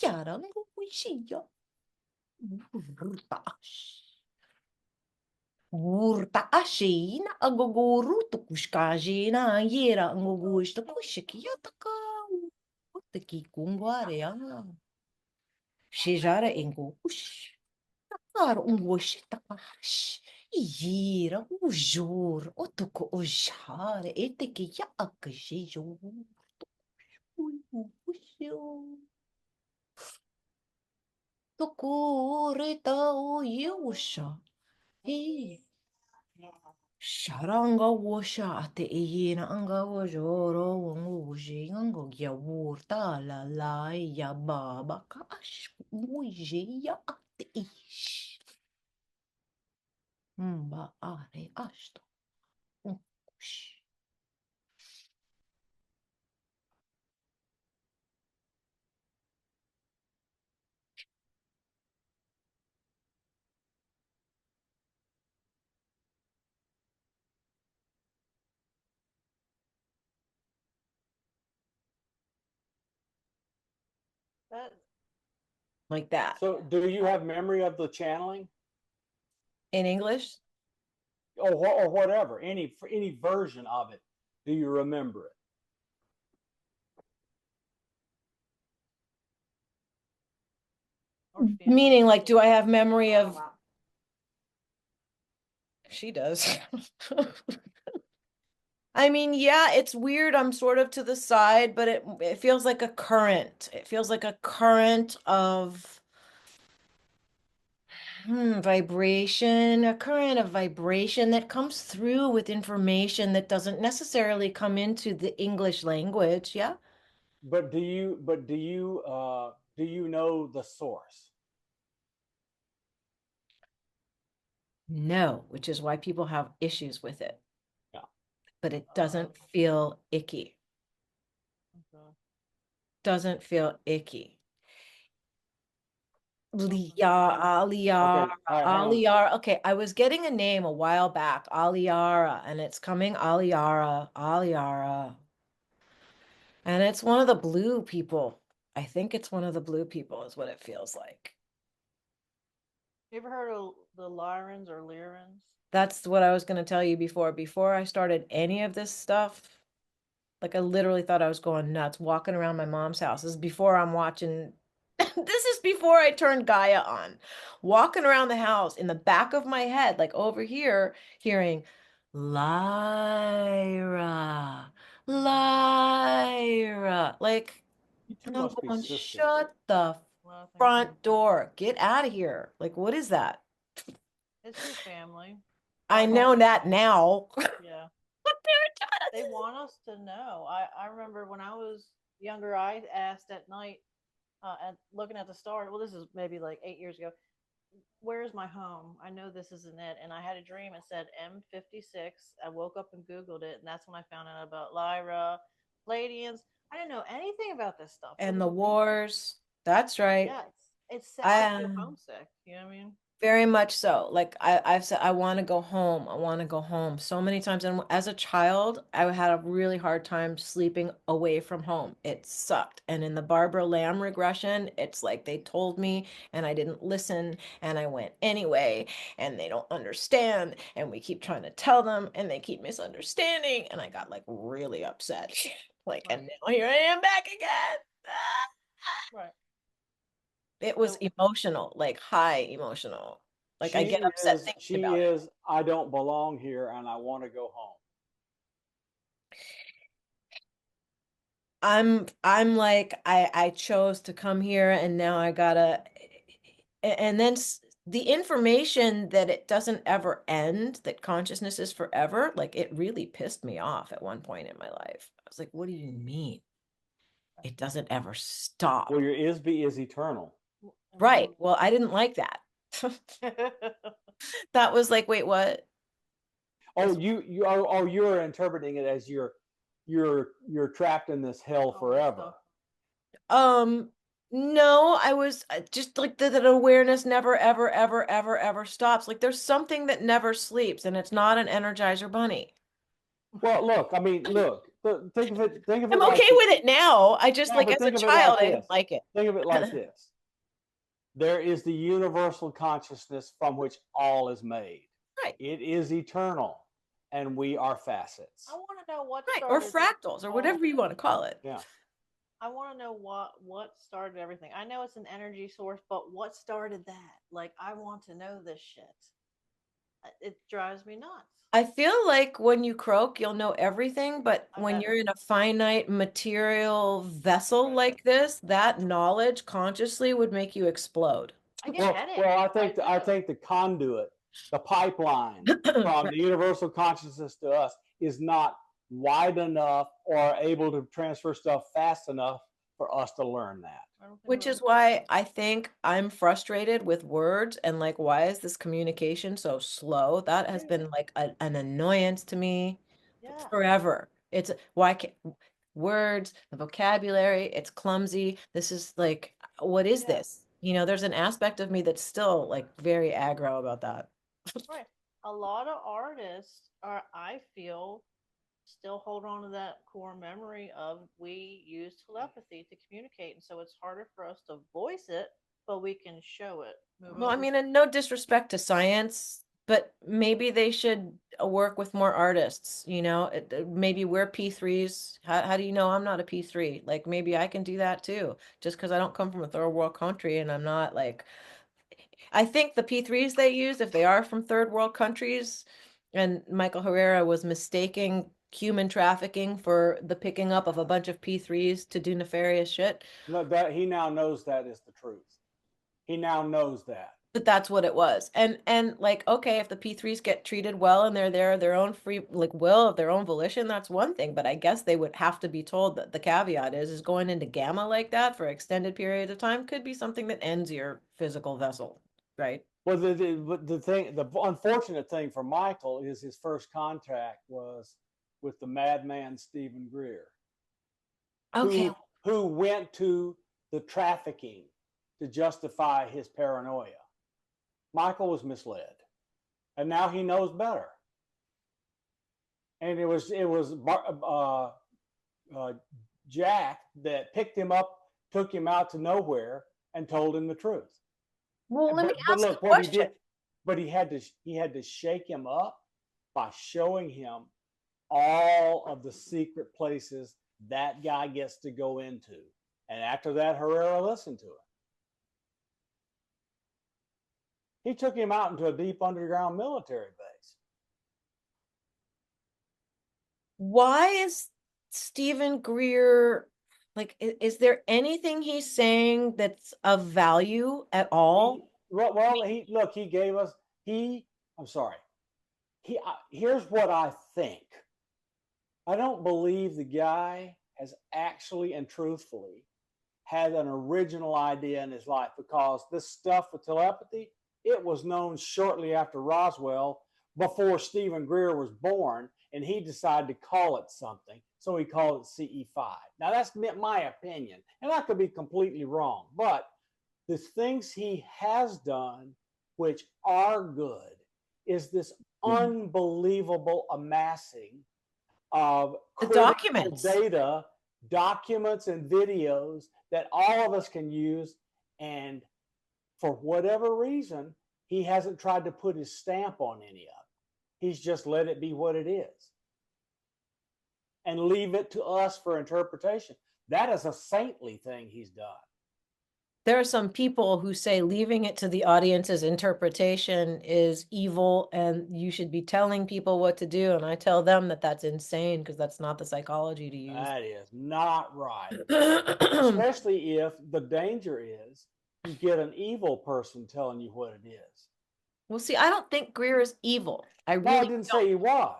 Speaker 3: yara, nguishia. Urta ash. Urta ashina, agogorutu kushkajina, yera, nguguishta kushiki, yataka. Utaki kungware, Shijara ingo ush. Ar ungoshi takash. Ira ujur. Otoko ujare. Eteke ya akashijo. Toko reta o yusha. Hey. Sharanga washa ate iyena anga wajoro wangu wuji anga ya wurta la la ya baba kash wuji ya ate ish. Mba are ashto. Ush.
Speaker 5: That
Speaker 3: Like that.
Speaker 4: So, do you have memory of the channeling,
Speaker 3: In English?
Speaker 4: or whatever, any version of it? Do you remember it?
Speaker 5: or feeling.
Speaker 3: Meaning, like, do I have memory of? She does. I mean, yeah, it's weird. I'm sort of to the side, but it feels like a current. It feels like a current of vibration, a current of vibration that comes through with information that doesn't necessarily come into the English language. Yeah.
Speaker 4: But do you know the source?
Speaker 3: No, which is why people have issues with it.
Speaker 4: Yeah.
Speaker 3: But it doesn't feel icky.
Speaker 5: Okay.
Speaker 3: Doesn't feel icky.
Speaker 4: Okay. All right, hang on.
Speaker 3: Aliara. Okay, I was getting a name a while back, Aliara, and it's coming Aliara. And it's one of the blue people. I think it's one of the blue people is what it feels like.
Speaker 5: You ever heard of the Lyrans or Lyrans?
Speaker 3: That's what I was going to tell you before. Before I started any of this stuff, like I literally thought I was going nuts walking around my mom's house. This is before I'm watching. This is before I turned Gaia on. Walking around the house in the back of my head, like over here, hearing Lyra, Lyra. Like,
Speaker 4: You two
Speaker 3: and I'm
Speaker 4: must be
Speaker 3: going,
Speaker 4: sisters.
Speaker 3: shut the
Speaker 5: Well, I think
Speaker 3: front door. Get out of here. Like, what is that?
Speaker 5: it's your family.
Speaker 3: I
Speaker 5: Like,
Speaker 3: know that now.
Speaker 5: yeah.
Speaker 3: What
Speaker 5: They want us to know. I remember when I was younger, I asked at night, and looking at the stars. Well, this is maybe like 8 years ago. Where's my home? I know this isn't it. And I had a dream. It said M56. I woke up and Googled it, and that's when I found out about Lyra, Palladians. I didn't know anything about this stuff. It
Speaker 3: And
Speaker 5: was
Speaker 3: the wars. That's right.
Speaker 5: yeah, it's makes
Speaker 3: I
Speaker 5: you homesick. You know what I mean?
Speaker 3: Very much so. Like I've said, I want to go home. I want to go home so many times. And as a child, I had a really hard time sleeping away from home. It sucked. And in the Barbara Lamb regression, it's like they told me and I didn't listen and I went anyway and they don't understand. And we keep trying to tell them and they keep misunderstanding. And I got like really upset. Like, and now here I am back again.
Speaker 5: Right.
Speaker 3: It was
Speaker 5: So
Speaker 3: emotional, like high emotional. Like I
Speaker 4: She
Speaker 3: get upset
Speaker 4: is.
Speaker 3: thinking
Speaker 4: She
Speaker 3: about it.
Speaker 4: is. I don't belong here, and I want to go home.
Speaker 3: I'm like I chose to come here and now I gotta and then the information that it doesn't ever end, that consciousness is forever, like it really pissed me off at one point in my life. I was like, what do you mean? It doesn't ever stop.
Speaker 4: Well, your ISB is eternal.
Speaker 3: Right. Well, I didn't like that. That was like, wait, what?
Speaker 4: Oh, you're interpreting it as you're trapped in this hell forever.
Speaker 3: No, I was just like that awareness never, ever, ever, ever, ever stops. Like there's something that never sleeps, and it's not an Energizer bunny.
Speaker 4: Well, look. I mean, look. Think of it. Think of it
Speaker 3: I'm
Speaker 4: like
Speaker 3: okay with it now. I just
Speaker 4: No,
Speaker 3: like
Speaker 4: but
Speaker 3: as a
Speaker 4: think of it like
Speaker 3: child, I
Speaker 4: this.
Speaker 3: didn't like it.
Speaker 4: Think of it like this. There is the universal consciousness from which all is made.
Speaker 3: Right.
Speaker 4: It is eternal, and we are facets.
Speaker 5: I want to know what
Speaker 3: Right. Or
Speaker 5: started.
Speaker 3: fractals or whatever you want to call it.
Speaker 4: Yeah.
Speaker 5: I want to know what started everything. I know it's an energy source, but what started that? Like, I want to know this shit. It drives me nuts.
Speaker 3: I feel like when you croak, you'll know everything, but
Speaker 5: I
Speaker 3: when
Speaker 5: bet.
Speaker 3: you're in a finite material vessel
Speaker 5: Right.
Speaker 3: like this, that knowledge consciously would make you explode.
Speaker 5: I get
Speaker 4: Well,
Speaker 5: headaches.
Speaker 4: well, I
Speaker 5: do.
Speaker 4: think the conduit, the pipeline from the universal consciousness to us is not wide enough or able to transfer stuff fast enough for us to learn that.
Speaker 5: I don't think
Speaker 3: Which
Speaker 5: we're
Speaker 3: is why I think I'm frustrated with words and like, why is this communication so slow? That has
Speaker 5: too.
Speaker 3: been like an annoyance to me
Speaker 5: Yeah.
Speaker 3: forever. It's why can't words, the vocabulary, it's clumsy. This is like, what is
Speaker 5: Yeah.
Speaker 3: this? You know, there's an aspect of me that's still like very aggro about that.
Speaker 5: Right. A lot of artists are, I feel, still hold on to that core memory of we use telepathy to communicate, and so it's harder for us to voice it, but we can show it. Move
Speaker 3: Well, I
Speaker 5: over.
Speaker 3: mean, and no disrespect to science, but maybe they should work with more artists, you know? Maybe we're P3s. How do you know I'm not a P3? Like maybe I can do that too, just because I don't come from a third world country and I'm not like I think the P3s they use, if they are from third world countries, and Michael Herrera was mistaking human trafficking for the picking up of a bunch of P3s to do nefarious shit.
Speaker 4: No, that he now knows that is the truth. He now knows that.
Speaker 3: But that's what it was. And like, okay, if the P3s get treated well and they're there their own free like will of their own volition, that's one thing. But I guess they would have to be told that the caveat is going into gamma like that for extended periods of time could be something that ends your physical vessel, right?
Speaker 4: Well, the unfortunate thing for Michael is his first contact was with the madman Stephen Greer,
Speaker 3: Okay.
Speaker 4: who went to the trafficking to justify his paranoia. Michael was misled, and now he knows better. And it was Jack that picked him up, took him out to nowhere, and told him the truth.
Speaker 3: Well, let me
Speaker 4: But
Speaker 3: ask a
Speaker 4: look what he
Speaker 3: question.
Speaker 4: did. But he had to shake him up by showing him all of the secret places that guy gets to go into. And after that, Herrera listened to it. He took him out into a deep underground military base.
Speaker 3: Why is Stephen Greer like is there anything he's saying that's of value at all?
Speaker 4: He gave us he. I'm sorry. Here's what I think. I don't believe the guy has actually and truthfully had an original idea in his life, because this stuff with telepathy, it was known shortly after Roswell, before Stephen Greer was born, and he decided to call it something. So he called it CE5. Now, that's my opinion, and I could be completely wrong, but the things he has done, which are good, is this unbelievable amassing of
Speaker 3: The
Speaker 4: critical
Speaker 3: documents.
Speaker 4: data, documents, and videos that all of us can use. And for whatever reason, he hasn't tried to put his stamp on any of it. He's just let it be what it is and leave it to us for interpretation. That is a saintly thing he's done.
Speaker 3: There are some people who say leaving it to the audience's interpretation is evil and you should be telling people what to do. And I tell them that that's insane because that's not the psychology to use.
Speaker 4: That is not right. Especially if the danger is you get an evil person telling you what it is.
Speaker 3: Well, see, I don't think Greer is evil. I
Speaker 4: No, I
Speaker 3: really
Speaker 4: didn't
Speaker 3: don't.
Speaker 4: say he was.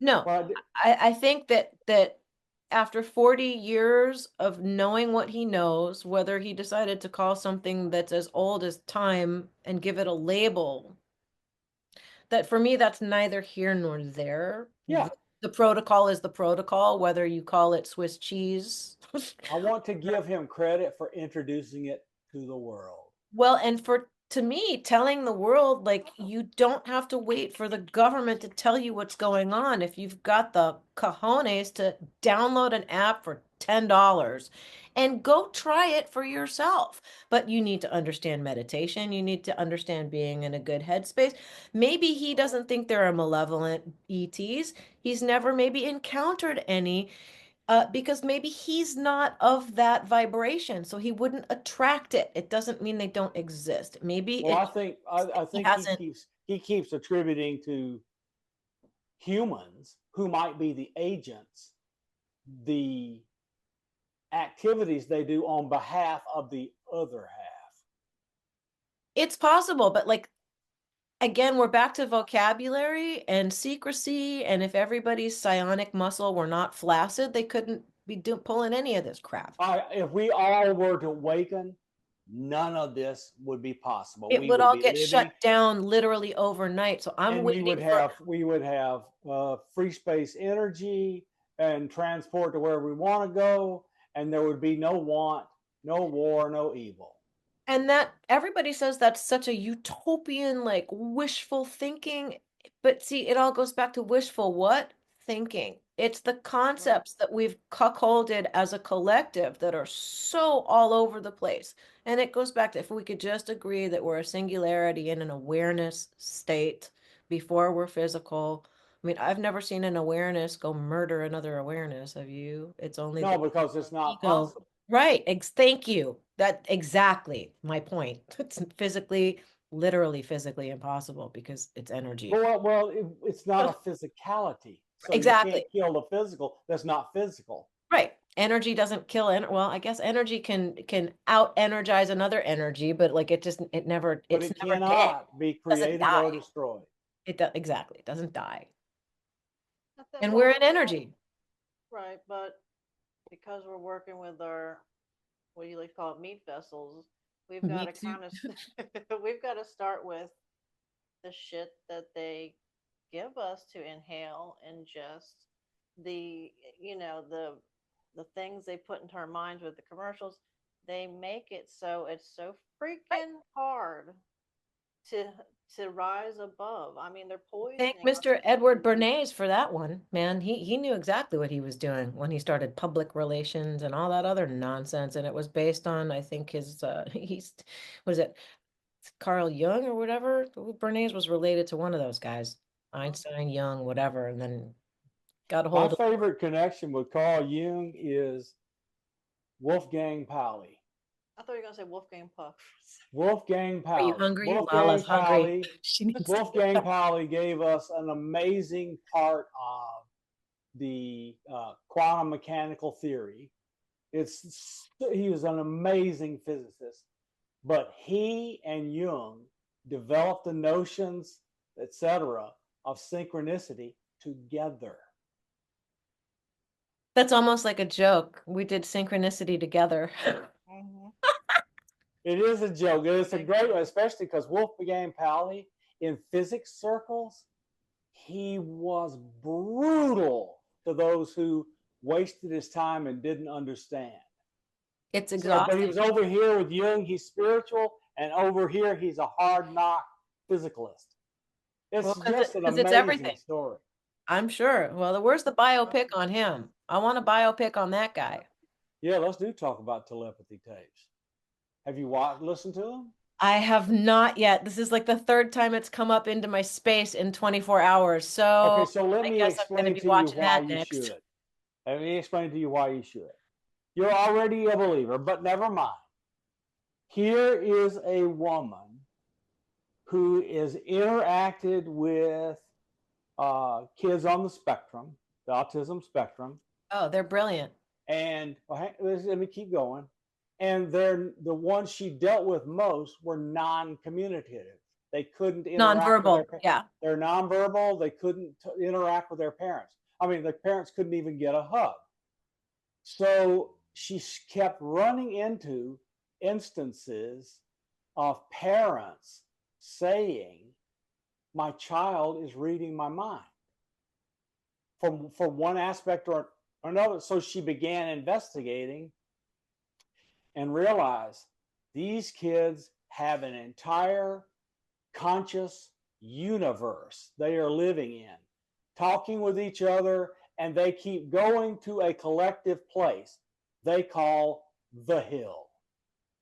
Speaker 3: No,
Speaker 4: Well,
Speaker 3: I think that after 40 years of knowing what he knows, whether he decided to call something that's as old as time and give it a label, that for me, that's neither here nor there.
Speaker 4: yeah,
Speaker 3: The protocol is the protocol, whether you call it Swiss cheese.
Speaker 4: I want to give him credit for introducing it to the world.
Speaker 3: Well, and for to me, telling the world, like, you don't have to wait for the government to tell you what's going on. If you've got the cojones to download an app for $10 and go try it for yourself. But you need to understand meditation. You need to understand being in a good headspace. Maybe he doesn't think there are malevolent ETs. He's never maybe encountered any. Because maybe he's not of that vibration, so he wouldn't attract it. It doesn't mean they don't exist. Maybe
Speaker 4: Well,
Speaker 3: it
Speaker 4: I
Speaker 3: he
Speaker 4: think
Speaker 3: hasn't.
Speaker 4: he keeps attributing to humans who might be the agents the activities they do on behalf of the other half.
Speaker 3: It's possible, but like again, we're back to vocabulary and secrecy, and if everybody's psionic muscle were not flaccid, they couldn't be pulling any of this crap.
Speaker 4: If we all were to awaken, none of this would be possible.
Speaker 3: It
Speaker 4: We
Speaker 3: would
Speaker 4: would
Speaker 3: all
Speaker 4: be
Speaker 3: get
Speaker 4: living,
Speaker 3: shut down literally overnight. So I'm
Speaker 4: and
Speaker 3: waiting for
Speaker 4: we would have free space energy and transport to where we want to go, and there would be no want, no war, no evil.
Speaker 3: and that everybody says that's such a utopian, like wishful thinking. But see, it all goes back to wishful what? Thinking. It's the concepts that we've cuckolded as a collective that are so all over the place. And it goes back to if we could just agree that we're a singularity in an awareness state before we're physical. I mean, I've never seen an awareness go murder another awareness. Have you? It's only
Speaker 4: No,
Speaker 3: the
Speaker 4: because it's not
Speaker 3: ego.
Speaker 4: possible.
Speaker 3: Right. Thank you. That exactly my point. It's physically, literally physically impossible because it's energy.
Speaker 4: It's not a physicality. So you
Speaker 3: Exactly.
Speaker 4: can't kill the physical that's not physical.
Speaker 3: Right. Energy doesn't kill well, I guess energy can out energize another energy, but like it never
Speaker 4: But
Speaker 3: it's
Speaker 4: it
Speaker 3: never dead.
Speaker 4: cannot be
Speaker 3: It doesn't
Speaker 4: created or
Speaker 3: die.
Speaker 4: destroyed.
Speaker 3: It does exactly. It doesn't die. And we're
Speaker 5: Well,
Speaker 3: in energy.
Speaker 5: right, but because we're working with our, what do you like to call it, meat vessels, we've got
Speaker 3: Me
Speaker 5: to
Speaker 3: too.
Speaker 5: kind of we've got to start with the shit that they give us to inhale, ingest, the the things they put into our minds with the commercials. They make it so it's so freaking hard to rise above. I mean, they're
Speaker 3: Thank
Speaker 5: poisoning our
Speaker 3: Mr. Edward
Speaker 5: food.
Speaker 3: Bernays for that one, man. He knew exactly what he was doing when he started public relations and all that other nonsense. And it was based on, I think his he's was it Carl Jung or whatever? Bernays was related to one of those guys, Einstein, Jung, whatever, and then got a
Speaker 4: My
Speaker 3: hold of.
Speaker 4: favorite connection with Carl Jung is Wolfgang Pauli.
Speaker 5: I thought you were gonna say Wolfgang Puck.
Speaker 4: Wolfgang
Speaker 3: Are you
Speaker 4: Pauli.
Speaker 3: hungry? Lala's
Speaker 4: Wolfgang
Speaker 3: hungry.
Speaker 4: Pauli.
Speaker 3: She needs to
Speaker 4: Wolfgang
Speaker 3: get
Speaker 4: Pauli gave us an amazing part of the quantum mechanical theory. He was an amazing physicist, but he and Jung developed the notions, etc., of synchronicity together.
Speaker 3: That's almost like a joke. We did synchronicity together.
Speaker 5: Mm-hmm.
Speaker 4: It is a joke. It's a great one, especially because Wolfgang Pauli in physics circles, he was brutal to those who wasted his time and didn't understand.
Speaker 3: It's
Speaker 4: So, but he
Speaker 3: exhausting.
Speaker 4: was over here with Jung, he's spiritual, and over here he's a hard knock physicalist. It's
Speaker 3: Well,
Speaker 4: just an
Speaker 3: because it's
Speaker 4: amazing
Speaker 3: everything.
Speaker 4: story.
Speaker 3: I'm sure. Well, where's the biopic on him? I want a biopic on that guy.
Speaker 4: Yeah, let's talk about telepathy tapes. Have you listened to them?
Speaker 3: I have not yet. This is like the third time it's come up into my space in 24 hours.
Speaker 4: Okay,
Speaker 3: So
Speaker 4: so let
Speaker 3: I
Speaker 4: me
Speaker 3: guess I'm going to
Speaker 4: explain
Speaker 3: be
Speaker 4: to you
Speaker 3: watching
Speaker 4: why
Speaker 3: that
Speaker 4: you
Speaker 3: next.
Speaker 4: should. Let me explain to you why you should. You're already a believer, but never mind. Here is a woman who is interacted with kids on the spectrum, the autism spectrum,
Speaker 3: Oh, they're brilliant.
Speaker 4: and let me keep going. And the ones she dealt with most were non-communicative. They couldn't interact with
Speaker 3: Nonverbal. Yeah.
Speaker 4: They're nonverbal. They couldn't interact with their parents. I mean, the parents couldn't even get a hug. So she kept running into instances of parents saying, "My child is reading my mind," from one aspect or another. So she began investigating and realized these kids have an entire conscious universe they are living in, talking with each other, and they keep going to a collective place they call the hill.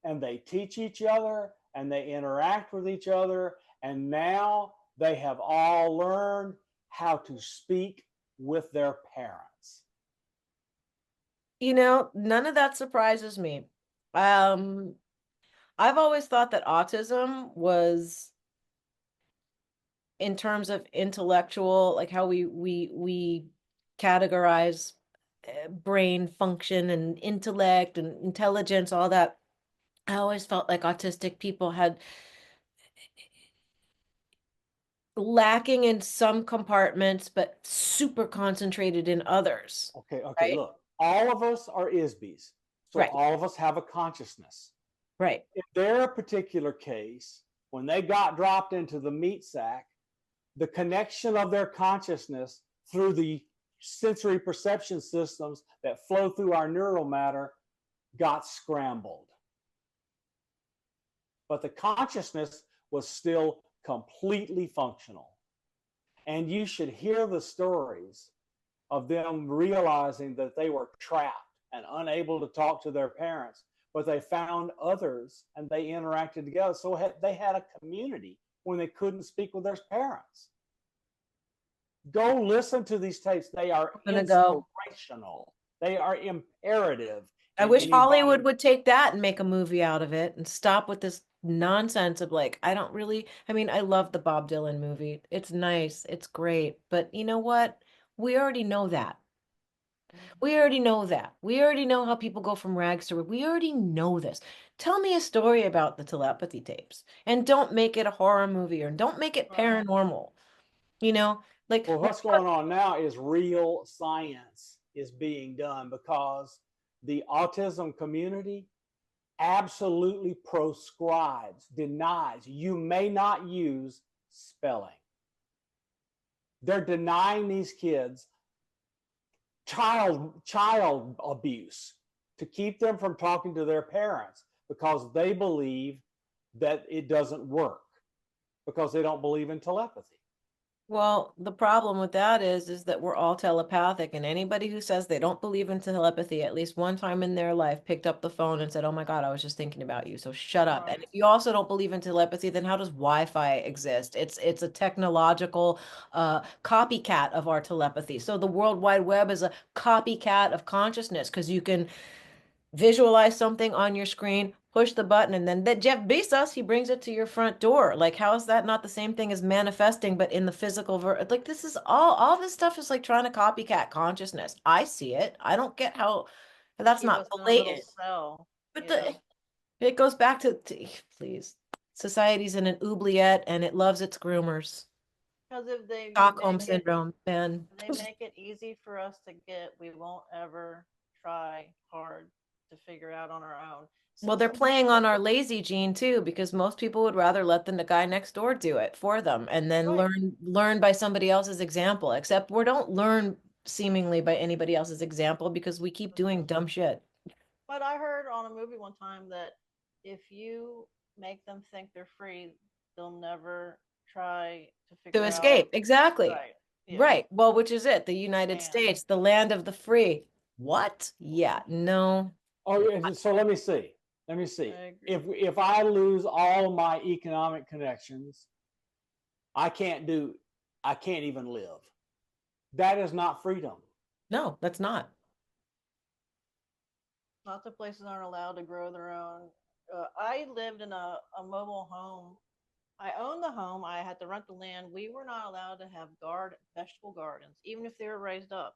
Speaker 4: And they teach each other and they interact with each other. And now they have all learned how to speak with their parents.
Speaker 3: None of that surprises me. Um, I've always thought that autism was in terms of intellectual, like how we categorize brain function and intellect and intelligence, all that. I always felt like autistic people had lacking in some compartments, but super concentrated in others.
Speaker 4: Okay,
Speaker 3: Right?
Speaker 4: look, all of us are ISBs, so
Speaker 3: Right.
Speaker 4: all of us have a consciousness.
Speaker 3: Right.
Speaker 4: In their particular case, when they got dropped into the meat sack, the connection of their consciousness through the sensory perception systems that flow through our neural matter got scrambled. But the consciousness was still completely functional. And you should hear the stories of them realizing that they were trapped and unable to talk to their parents, but they found others and they interacted together. So they had a community when they couldn't speak with their parents. Go listen to these tapes. They are
Speaker 3: I'm gonna go.
Speaker 4: inspirational. They are imperative.
Speaker 3: I wish Hollywood would take that and make a movie out of it and stop with this nonsense of like, I mean, I love the Bob Dylan movie. It's nice, it's great, but you know what? We already know that. We already know that. We already know how people go from rags to we already know this. Tell me a story about the telepathy tapes and don't make it a horror movie or don't make it paranormal. You know, like
Speaker 4: Well, what's going on now is real science is being done because the autism community absolutely proscribes, denies you may not use spelling. They're denying these kids child abuse to keep them from talking to their parents because they believe that it doesn't work because they don't believe in telepathy.
Speaker 3: Well, the problem with that is that we're all telepathic, and anybody who says they don't believe in telepathy at least one time in their life picked up the phone and said, "Oh my God, I was just thinking about you." So shut up. And
Speaker 5: Right.
Speaker 3: if you also don't believe in telepathy, then how does Wi-Fi exist? It's a technological copycat of our telepathy. So the World Wide Web is a copycat of consciousness because you can visualize something on your screen, push the button, and then that Jeff Bezos, he brings it to your front door. Like, how is that not the same thing as manifesting, but in the physical like this is all this stuff is like trying to copycat consciousness. I see it. I don't get how that's
Speaker 5: Keep
Speaker 3: not
Speaker 5: us in a little
Speaker 3: blatant.
Speaker 5: cell.
Speaker 3: But
Speaker 5: Yeah.
Speaker 3: it goes back to please. Society's in an oubliette and it loves its groomers.
Speaker 5: Because if they
Speaker 3: Stockholm
Speaker 5: make it
Speaker 3: syndrome, man.
Speaker 5: they make it easy for us to get, we won't ever try hard to figure out on our own.
Speaker 3: Well,
Speaker 5: Since
Speaker 3: they're
Speaker 5: the
Speaker 3: playing
Speaker 5: beginning,
Speaker 3: on our lazy gene too, because most people would rather let the guy next door do it for them and then
Speaker 5: right.
Speaker 3: learn by somebody else's example. Except we don't learn seemingly by anybody else's example because we keep doing dumb shit.
Speaker 5: But I heard on a movie one time that if you make them think they're free, they'll never try to
Speaker 3: To
Speaker 5: figure out.
Speaker 3: escape. Exactly.
Speaker 5: Right. Yeah.
Speaker 3: Right. Well, which is it? The United
Speaker 5: Stand.
Speaker 3: States, the land of the free. What? Yeah, no.
Speaker 4: Oh, yeah. So let me see. Let me see.
Speaker 5: I agree.
Speaker 4: If I lose all my economic connections, I can't even live. That is not freedom.
Speaker 3: No, that's not.
Speaker 5: Lots of places aren't allowed to grow their own. I lived in a mobile home. I owned the home. I had to rent the land. We were not allowed to have vegetable gardens, even if they were raised up.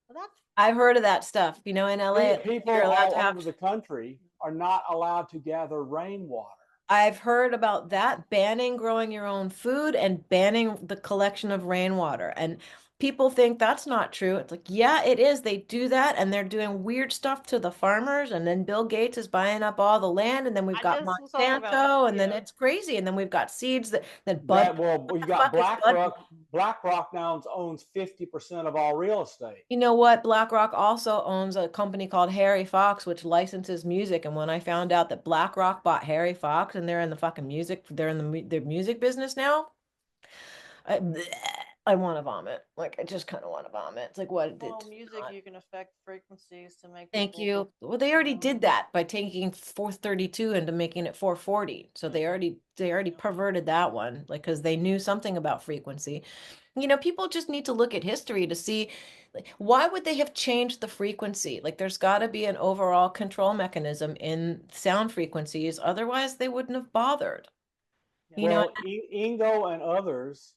Speaker 5: So that's
Speaker 3: I've heard of that stuff. In LA,
Speaker 4: People
Speaker 3: you're allowed
Speaker 4: all
Speaker 3: to have
Speaker 4: over the country are not allowed to gather rainwater.
Speaker 3: I've heard about that, banning growing your own food and banning the collection of rainwater. And people think that's not true. It's like, yeah, it is. They do that and they're doing weird stuff to the farmers. And then Bill Gates is buying up all the land. And then we've
Speaker 5: I
Speaker 3: got
Speaker 5: just was talking about
Speaker 3: Monsanto. And then
Speaker 5: yeah.
Speaker 3: it's crazy. And then we've got seeds that bud.
Speaker 4: That well,
Speaker 3: What
Speaker 4: you
Speaker 3: the
Speaker 4: got
Speaker 3: fuck is bud?
Speaker 4: BlackRock. BlackRock now owns 50% of all real estate.
Speaker 3: You know what? BlackRock also owns a company called Harry Fox, which licenses music. And when I found out that BlackRock bought Harry Fox and they're in the fucking music, they're in the music business now, I, bleh, I want to vomit. Like, I just kind of want to vomit. It's like, what?
Speaker 5: Well,
Speaker 3: It's
Speaker 5: music,
Speaker 3: not.
Speaker 5: you can affect frequencies to make
Speaker 3: Thank
Speaker 5: people.
Speaker 3: you. Well, they already did that by taking 432 into making it 440. So they already perverted that one, like, because they knew something about frequency. People just need to look at history to see Why would they have changed the frequency? Like there's got to be an overall control mechanism in sound frequencies, otherwise they wouldn't have bothered. You know,
Speaker 4: Well, Ingo and others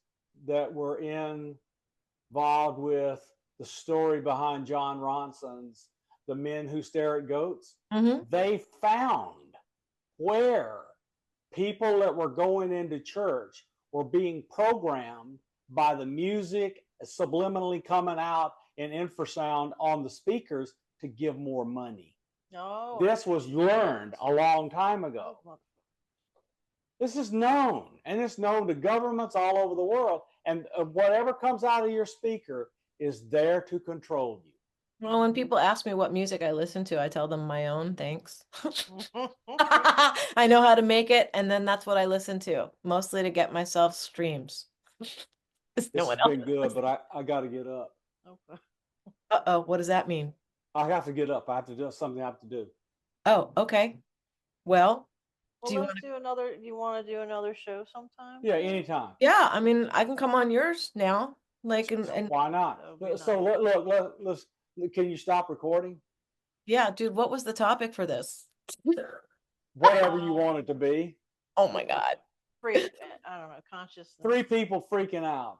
Speaker 4: that were involved with the story behind John Ronson's The Men Who Stare at Goats,
Speaker 3: Mhm.
Speaker 4: they found where people that were going into church were being programmed by the music subliminally coming out in infrasound on the speakers to give more money.
Speaker 5: No.
Speaker 4: This was learned a long time ago. This is known, and it's known to governments all over the world. And whatever comes out of your speaker is there to control you.
Speaker 3: well, when people ask me what music I listen to, I tell them my own, thanks. I know how to make it, and then that's what I listen to, mostly to get myself streams. There's no
Speaker 4: This
Speaker 3: one
Speaker 4: has
Speaker 3: else.
Speaker 4: been good, but I got to get up.
Speaker 5: Okay.
Speaker 3: Uh-oh, what does that mean?
Speaker 4: I have to get up. I have to do something I have to do.
Speaker 3: Oh, okay. Well,
Speaker 5: Well,
Speaker 3: do you
Speaker 5: let's
Speaker 3: want to?
Speaker 5: do another. You want to do another show sometime?
Speaker 4: Yeah, anytime.
Speaker 3: Yeah, I mean, I can come on yours now. Like, and
Speaker 4: Why not?
Speaker 5: That would be
Speaker 4: So
Speaker 5: nice.
Speaker 4: let's. Can you stop recording?
Speaker 3: yeah, dude, what was the topic for this?
Speaker 4: Whatever you want it to be.
Speaker 3: Oh my God.
Speaker 5: Freak. I don't know. Consciousness.
Speaker 4: 3 people freaking out.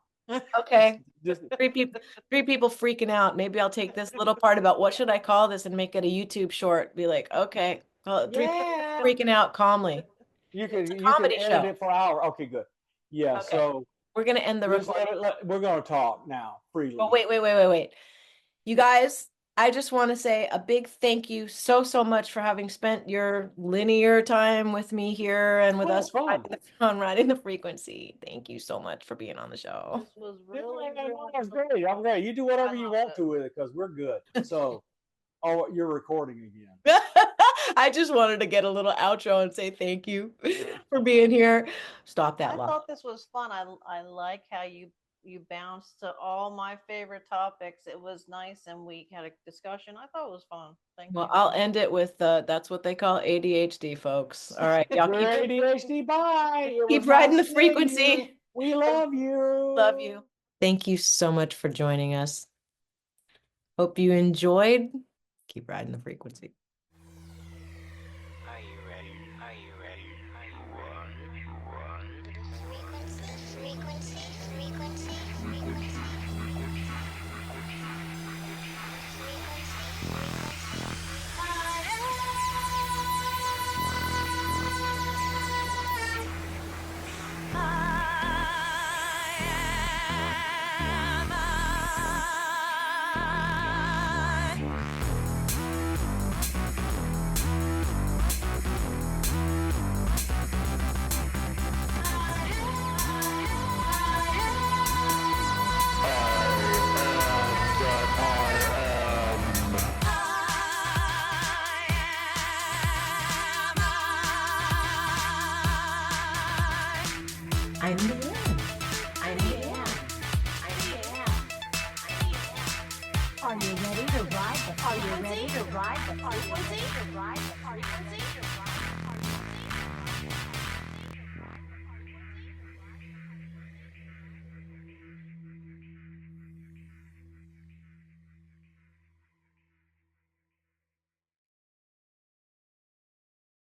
Speaker 3: Okay.
Speaker 4: Just
Speaker 3: Three people freaking out. Maybe I'll take this little part about what should I call this and make it a YouTube short. Be like, okay, call it three people
Speaker 4: yeah.
Speaker 3: freaking out calmly.
Speaker 4: You
Speaker 3: It's a
Speaker 4: can
Speaker 3: comedy
Speaker 4: edit
Speaker 3: show.
Speaker 4: it for an hour. Okay, good. Yeah.
Speaker 3: Okay.
Speaker 4: So
Speaker 3: We're gonna end the
Speaker 4: just
Speaker 3: recording.
Speaker 4: we're gonna talk now freely.
Speaker 3: Oh, wait. You guys, I just want to say a big thank you so much for having spent your linear time with me here and with
Speaker 4: Oh,
Speaker 3: us
Speaker 4: it's fun.
Speaker 3: on Riding the Frequency. Thank you so much for being on the show.
Speaker 5: This was
Speaker 4: Yeah,
Speaker 5: really,
Speaker 4: that's great. I'm great. You do whatever you
Speaker 5: love
Speaker 4: want
Speaker 5: it.
Speaker 4: to with it because we're good. So, oh, you're recording again.
Speaker 3: I just wanted to get a little outro and say thank you for being here. Stop that
Speaker 5: I
Speaker 3: laugh.
Speaker 5: thought this was fun. I like how you bounced to all my favorite topics. It was nice, and we had a discussion. I thought it was fun. Thank
Speaker 3: Well,
Speaker 5: you.
Speaker 3: I'll end it with that's what they call ADHD, folks. All right, y'all
Speaker 4: You're ADHD. Bye. It
Speaker 3: keep
Speaker 4: was
Speaker 3: riding
Speaker 4: nice
Speaker 3: the
Speaker 4: seeing you.
Speaker 3: frequency.
Speaker 4: We love you.
Speaker 3: Love you. Thank you so much for joining us. Hope you enjoyed. Keep riding the frequency.
Speaker 1: Are you ready? Are you ready? Are you ready?
Speaker 7: Frequency, frequency, frequency, frequency.
Speaker 3: I'm Liane.
Speaker 2: I'm Liane. Are you ready to ride the frequency? Are you ready to ride the frequency?